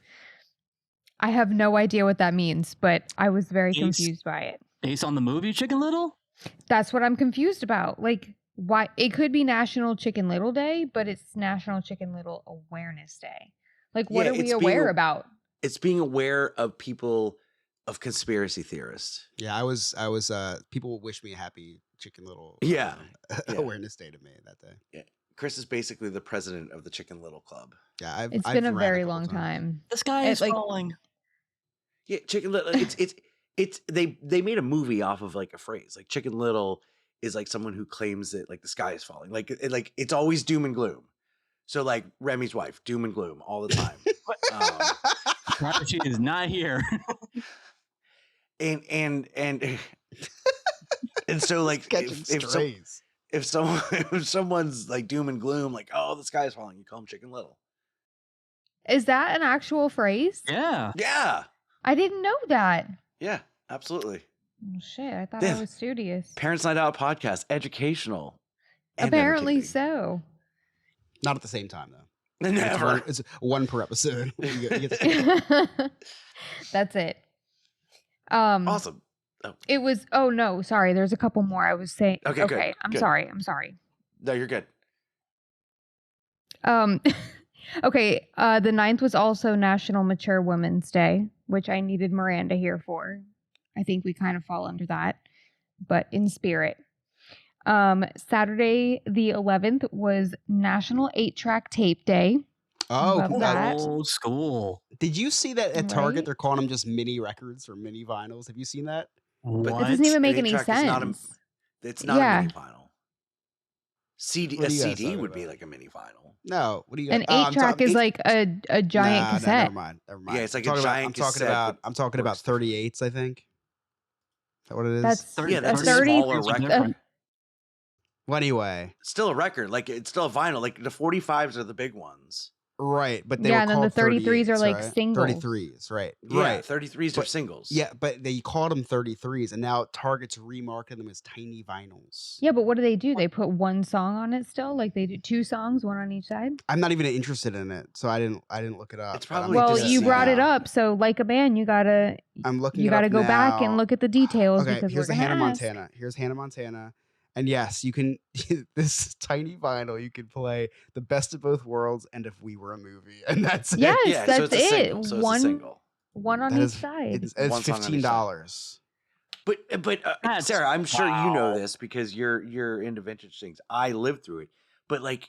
I have no idea what that means, but I was very Yes. confused by it. Based on the movie Chicken Little? That's what I'm confused about. Like, why it could be National Chicken Little Day, but it's National Chicken Little Awareness Day. Like, what Yeah, are we it's being aware a- about? It's being aware of people, of conspiracy theorists. Yeah, I was people wish me a happy Chicken Little Yeah, yeah. awareness day to me that day. Chris is basically the president of the Chicken Little Club. Yeah, I've It's I've been a ran very couple long times. time. The sky It, is like- falling. Yeah, Chicken Little. It's they made a movie off of like a phrase. Like Chicken Little is like someone who claims that like the sky is falling. Like it's always doom and gloom. So like Remy's wife, doom and gloom all the time. She is not here. and and so like Catching strays. if someone's like doom and gloom, like oh the sky is falling, you call them Chicken Little. Is that an actual phrase? Yeah. Yeah, I didn't know that. yeah, absolutely. Oh, shit, I thought Yeah. I was studious. Parents Night Out podcast, educational. and Apparently entertaining. so. Not at the same time though. Never. It's one per episode. You get to- That's it. Awesome. It was. Oh no, sorry. There's a couple more. I was saying. Okay, Okay, good, I'm good. sorry. I'm sorry. No, you're good. Okay. The 9th was also National Mature Women's Day, which I needed Miranda here for. I think we kind of fall under that, but in spirit. Saturday the 11th was National 8-Track Tape Day. Oh, Love cool. that. Old school. Did you see that at Target? Right? They're calling them just mini records or mini vinyls. Have you seen that? What? It doesn't even make An any 8-track is not a- sense. It's not Yeah. a mini vinyl. CD What a are you guys CD talking would be about? like a mini vinyl. No. What do you? An I'm 8-track talking- is like a giant Nah, cassette. never mind. Never mind. Yeah, it's like I'm a talking about- giant I'm talking cassette, about. but I'm talking about works different. 38s. I think. Is that what it is? That's Yeah, a that's a 30. smaller record. Different. Well, anyway, Still a record. Like it's still a vinyl. Like the 45s are the big ones. right, but they Yeah, were and then the called 33s are 38s, like right? singles. 33s, right? Yeah, Right. 33s are But- singles. Yeah, but they called them 33s, and now Target's remarketing them as tiny vinyls. Yeah, but what do? They put one song on it still? Like they do 2 songs, one on each side? I'm not even interested in it, so I didn't look it up. It's but I'm probably Well, just interested you see brought it now. up, so like a band, you gotta I'm looking. you it gotta up go back and now. look at the details Okay, because here's we're the gonna Hannah ask. Montana. Here's Hannah Montana. And yes, you can this tiny vinyl, you can play The Best of Both Worlds and If We Were a Movie. And that's it. Yes, Yeah, so that's it's a it. single. So it's a single. One on That each is- side. It's One song on each side. $15. But That's- Sarah, I'm sure you know wow. this because you're into vintage things. I lived through it. But like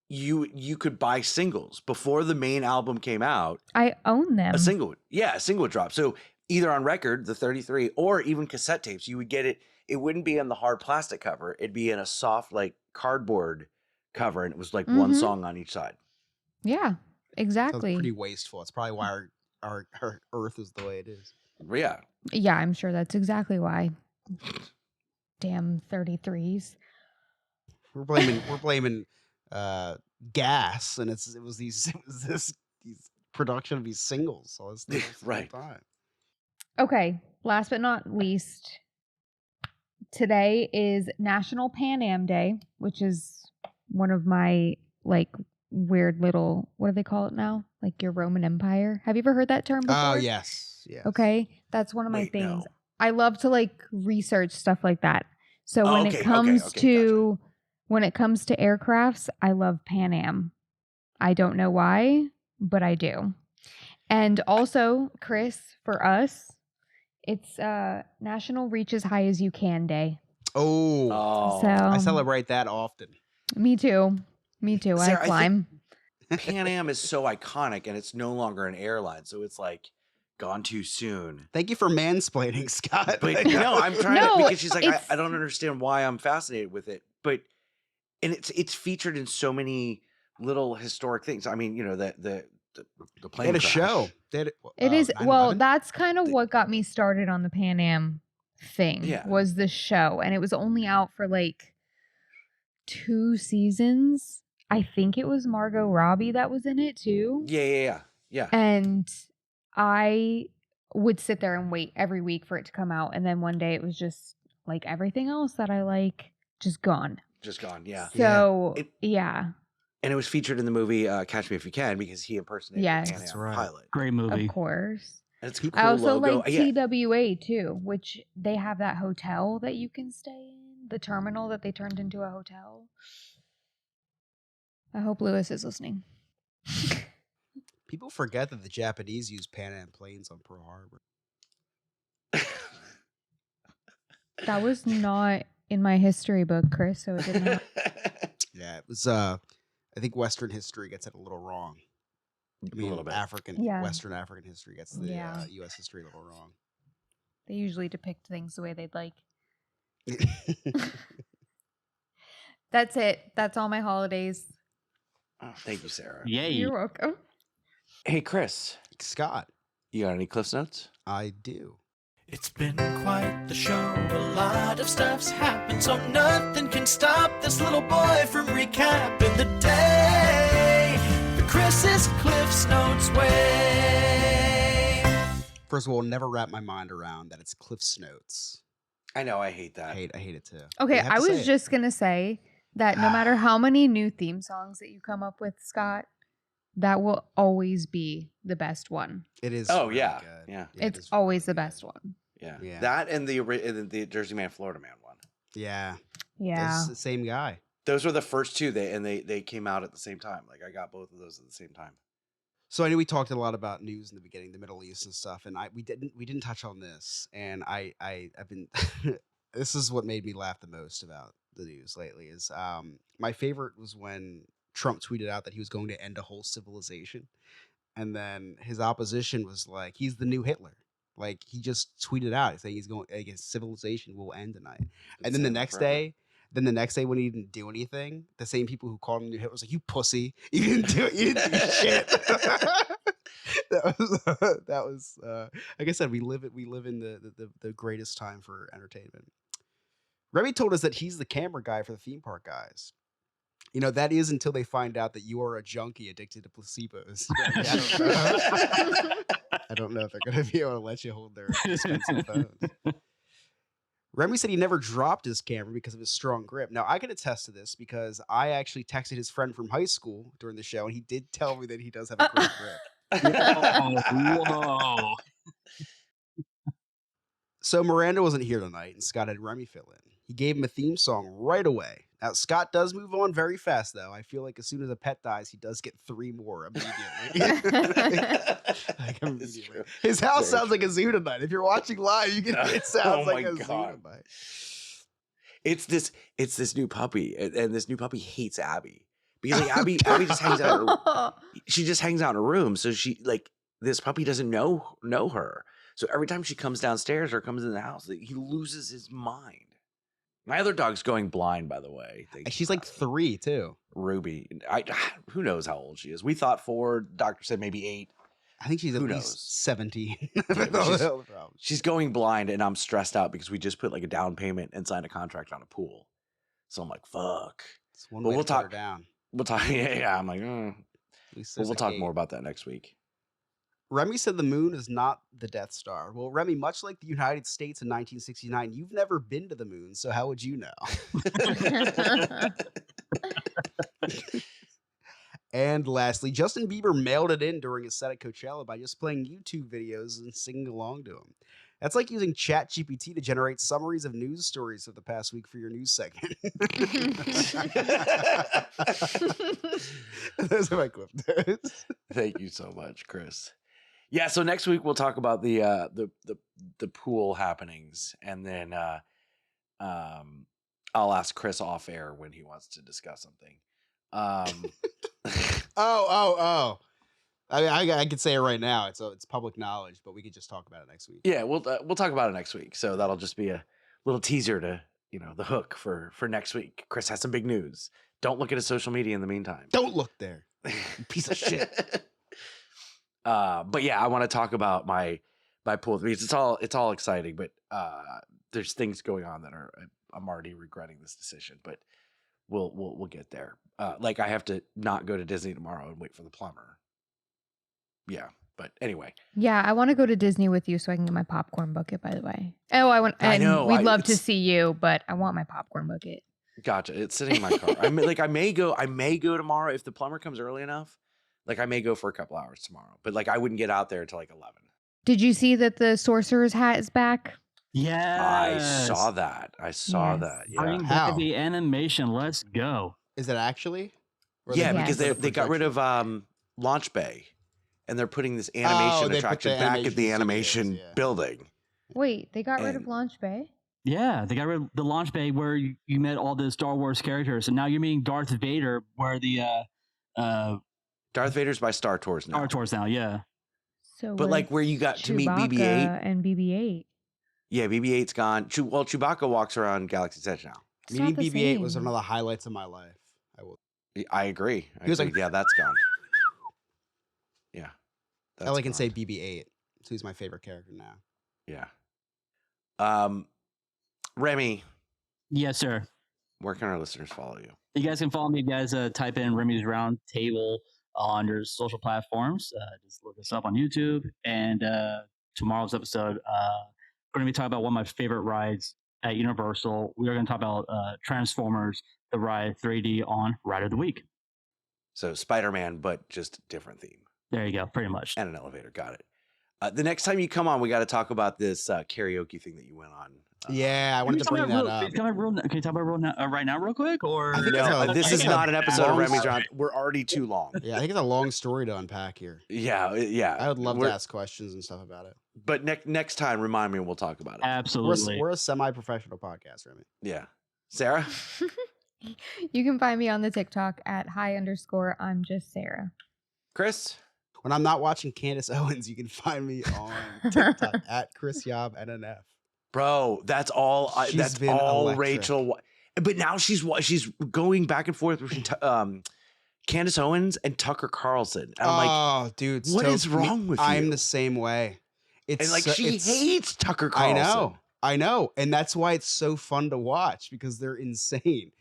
you could buy singles before the main album came out. I own them. A single would drop. So either on record, the 33, or even cassette tapes, you would get it. It wouldn't be on the hard plastic cover. It'd be in a soft like cardboard cover, and it was like one Mhm. song on each side. Yeah, Sounds exactly. pretty wasteful. It's probably why our Earth is the way it is. Yeah. Yeah, I'm sure that's exactly why. Damn 33s. We're blaming gas, and it was these production of these singles. So it's Right. Time. Okay, last but not least, today is National Pan Am Day, which is one of my like weird little, what do they call it now? Like your Roman Empire. Have you ever heard that term before? Oh, yes. Yes. Okay, that's one of my Wait, things. no. I love to like research stuff like that. So Oh, when okay, it okay, comes okay, to when it comes to aircrafts, I love Pan Am. I don't know why, but I do. And also, Chris, for us, it's National Reach as High as You Can Day. Oh, Oh, So I celebrate that often. Me too. Me too. Sarah, I I think- climb. Pan Am is so iconic, and it's no longer an airline, so it's like gone too soon. Thank you for mansplaining, Scott. But no, I'm trying No, to, because she's like, it's- I don't understand why I'm fascinated with it. But and it's featured in so many little historic things. I mean, you know, the They plane had a crash. show. They had, It is 9/11? that's kind of The- what got me started on the Pan Am thing. Yeah. Was the show, and it was only out for like 2 seasons. I think it was Margot Robbie that was in it too. Yeah. And I would sit there and wait every week for it to come out, and then one day it was just like everything else that I like just gone. Just gone. Yeah. So It- yeah, And it was featured in the movie Catch Me If You Can because he impersonated Yes. the Pan That's Am right. pilot. Great movie. of course. And it's a cool I also logo. like TWA too, which they have that hotel that you can stay in, the terminal that they turned into a hotel. I hope Lewis is listening. People forget that the Japanese used Pan Am planes on Pearl Harbor. That was not in my history book, Chris, so it did not. Yeah, it was. I think Western history gets it a little wrong. I mean, little bit. Yeah. Western African history gets the Yeah. U.S. history a little wrong. They usually depict things the way they'd like. That's it. That's all my holidays. Oh, thank you, Sarah. Yay. You're welcome. Hey, Chris, Scott, you got any Cliffs Notes? I do. It's been quite the show. A lot of stuff's happened, so nothing can stop this little boy from recapping the day the Chris's Cliffs Notes way. First of all, never wrap my mind around that it's Cliff's Notes. I know, I hate that. I hate it too. Okay, You have I to say was it. just going to say that no matter how many new theme songs that you come up with, Scott, that will always be the best one. It is. Oh, really yeah, good. yeah. it It's is always really the best good. one. Yeah. Yeah. That and the Jersey Man, Florida Man one. Yeah. Yeah. It's the same guy. Those were the first two. They came out at the same time. Like I got both of those at the same time. So I know we talked a lot about news in the beginning, the Middle East and stuff, and we didn't touch on this. And I've been this is what made me laugh the most about the news lately is my favorite was when Trump tweeted out that he was going to end a whole civilization, and then his opposition was like, he's the new Hitler. Like he just tweeted out saying he's going, like, his civilization will end tonight. And then the next day, when he didn't do anything, the same people who called him new Hitler was like, "You pussy! You didn't do it. You didn't do shit." that was like I said, we live in the greatest time for entertainment. Remy told us that he's the camera guy for the theme park guys. You know, that is until they find out that you are a junkie addicted to placebos. I don't know if they're going to be able to let you hold their expensive phones. Remy said he never dropped his camera because of his strong grip. Now, I can attest to this because I actually texted his friend from high school during the show, and he did tell me that he does have a great grip. Whoa. So Miranda wasn't here tonight, and Scott had Remy fill in. He gave him a theme song right away. Now, Scott does move on very fast, though. I feel like as soon as a pet dies, he does get 3 more immediately. Like, immediately. true. His house Very sounds like a zoo tonight. If you're watching live, you can. It sounds Oh like my a zoo God. tonight. It's this new puppy, and this new puppy hates Abby because like Abby just hangs out. She just hangs out in her room, so she like this puppy doesn't know her. So every time she comes downstairs or comes in the house, like, he loses his mind. My other dog's going blind, by the way. And she's like 3 too. Ruby. Who knows how old she is? We thought 4. Doctor said maybe 8. I think she's at Who least knows? 17. but That's all she's- the problem. She's going blind, and I'm stressed out because we just put like a down payment and signed a contract on a pool. So I'm like, fuck. It's one But way we'll to put her talk- down. We'll talk. Yeah. I'm like, At least we'll there's a talk gate. more about that next week. Remy said the moon is not the Death Star. Well, Remy, much like the United States in 1969, you've never been to the moon, so how would you know? And lastly, Justin Bieber mailed it in during his set at Coachella by just playing YouTube videos and singing along to him. That's like using ChatGPT to generate summaries of news stories of the past week for your news segment. Those are my clip notes. Thank you so much, Chris. Yeah, so next week we'll talk about the pool happenings, and then I'll ask Chris off air when he wants to discuss something. Oh. I mean, I could say it right now. It's public knowledge, but we could just talk about it next week. Yeah, we'll talk about it next week. So that'll just be a little teaser to the hook for next week. Chris has some big news. Don't look at his social media in the meantime. Don't look there, you piece of shit. But yeah, I want to talk about my pool because it's all exciting, but there's things going on that I'm already regretting this decision, but we'll get there. Like I have to not go to Disney tomorrow and wait for the plumber. Yeah, but anyway. Yeah, I want to go to Disney with you so I can get my popcorn bucket, by the way. Oh, I know, we'd love to see you, but I want my popcorn bucket. Gotcha. It's sitting in my car. I may go tomorrow if the plumber comes early enough. Like I may go for a couple hours tomorrow, but like I wouldn't get out there until like 11. Did you see that the sorcerer's hat is back? Yeah. I saw that. Yes. Yeah. Bring How? back the animation. Let's go. Is it actually? Or Yeah, they- because Yes. they got rid of Launch Bay, and they're putting this animation they put attraction the back at animation the studios, animation yeah. building. Wait, they got rid of And- Launch Bay? Yeah, they got rid of the launch bay where you met all the Star Wars characters, and now you're meeting Darth Vader, where the Darth Vader's by Star Tours now. Star Tours now. Yeah. So But like where you got to meet BB-8. Chewbacca and BB-8. Yeah, BB-8's gone. Chewbacca walks around Galaxy's Edge now. It's not Meeting the BB-8 was same. one of the highlights of my life. I will. I agree. He was like- yeah, that's gone. Yeah. I only can say gone. BB-8. So he's my favorite character now. Yeah. Remy, Yes, sir. where can our listeners follow you? You guys can follow me. You guys type in Remy's Round Table on your social platforms. Just look us up on YouTube. And tomorrow's episode, we're going to be talking about one of my favorite rides at Universal. We are going to talk about Transformers, the ride 3D on Ride of the Week. So Spider-Man, but just different theme There you go, pretty much. and an elevator. Got it. The next time you come on, we got to talk about this karaoke thing that you went on. Yeah, I wanted to bring that up. Can you talk about right now real quick? Or I think No, it's a- this I is think it's a not an episode of long Remy's story. Round. We're already too long. Yeah, I think it's a long story to unpack here. Yeah. I would love We're- to ask questions and stuff about it. But next time, remind me and we'll talk about it. Absolutely. We're a semi-professional podcast, Remy. Yeah. Sarah? You can find me on the TikTok at @high_I'm just Sarah. Chris? When I'm not watching Candace Owens, you can find me on TikTok at Chris Yob NNF. Bro, that's all. She's That's been all electric. Rachel. But now she's going back and forth between Candace Owens and Tucker Carlson. And I'm like, Oh, dude, what so is wrong with I'm you? the same way. It's and like so- she it's- hates Tucker I Carlson. know, and that's why it's so fun to watch because they're insane.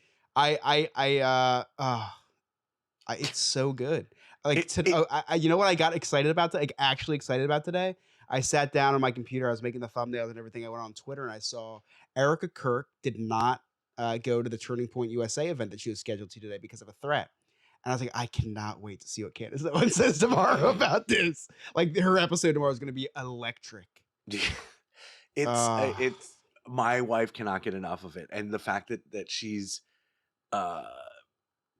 It's so good. Like, you know what I got excited about? Like, actually excited about today. I sat down on my computer. I was making the thumbnails and everything. I went on Twitter and I saw Erica Kirk did not go to the Turning Point USA event that she was scheduled to today because of a threat. And I was like, I cannot wait to see what Candace Owens says tomorrow about this. Like, her episode tomorrow is going to be electric. It's my wife cannot get enough of it, and the fact that she's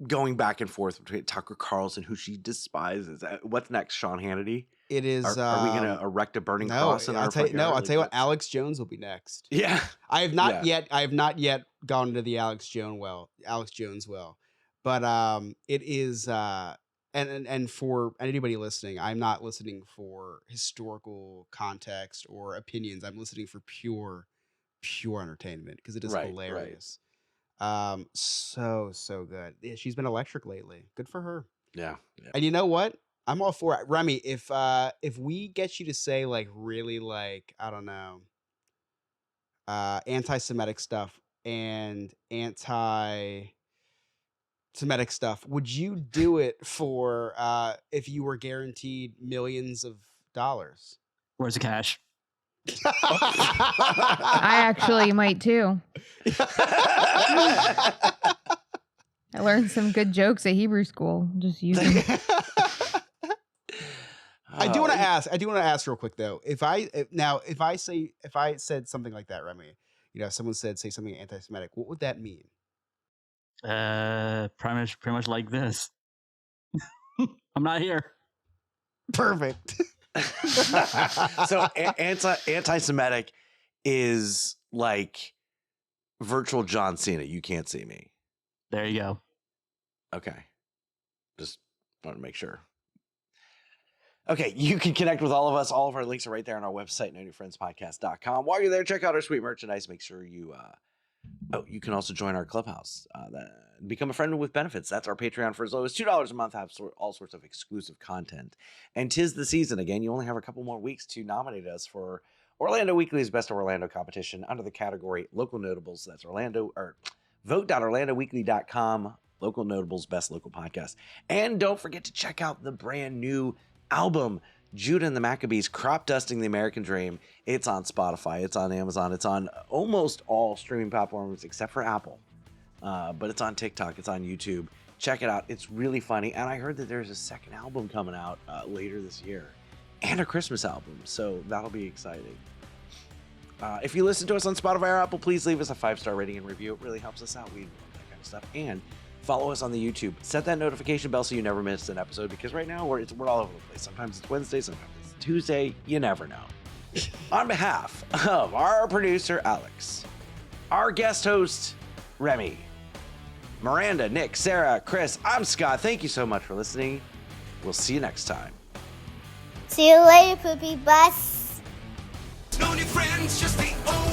going back and forth between Tucker Carlson, who she despises. What's next, Sean Hannity? It is. Are we gonna erect a burning No, cross in our I'll tell you, front no. yard? I'll Like, tell you what. what's- Alex Jones will be next. Yeah, I have not yet. I have not yet gone to the Alex Jones well, but it is. And for anybody listening, I'm not listening for historical context or opinions. I'm listening for pure entertainment because it is Right, right. hilarious. So good. Yeah, she's been electric lately. Good for her. yeah. And you know what? I'm all for it. Remy, if we get you to say like really like, I don't know, anti-Semitic stuff and anti-Semitic stuff, would you do it for if you were guaranteed millions of $5. Where's the cash? I actually might too. I learned some good jokes at Hebrew school. Just using. I do want to ask real quick though. If I said something like that, Remy, someone say something anti-Semitic, what would that mean? Pretty much like this. I'm not here. Perfect. So anti-Semitic is like virtual John Cena. You can't see me. There you go. Okay. Just want to make sure. Okay, you can connect with all of us. All of our links are right there on our website, nonewfriendspodcast.com. While you're there, check out our sweet merchandise. Make sure you you can also join our clubhouse. Become a friend with benefits. That's our Patreon for as low as $2 a month. Have all sorts of exclusive content. And 'tis the season again. You only have a couple more weeks to nominate us for Orlando Weekly's Best of Orlando competition under the category Local Notables. That's vote.orlandoweekly.com. Local Notables Best Local Podcast. And don't forget to check out the brand new album, Judah and the Maccabees, Crop Dusting the American Dream. It's on Spotify, it's on Amazon, it's on almost all streaming platforms except for Apple. But it's on TikTok, it's on YouTube. Check it out. It's really funny. And I heard that there's a second album coming out later this year and a Christmas album. So that'll be exciting. If you listen to us on Spotify or Apple, please leave us a 5-star rating and review. It really helps us out. We love that kind of stuff. And follow us on the YouTube. Set that notification bell so you never miss an episode, because right now we're all over the place. Sometimes it's Wednesday, sometimes it's Tuesday. You never know. On behalf of our producer, Alex, our guest host, Remy, Miranda, Nick, Sarah, Chris, I'm Scott. Thank you so much for listening. We'll see you next time. See you later, Poopy Bus. No new friends, just the old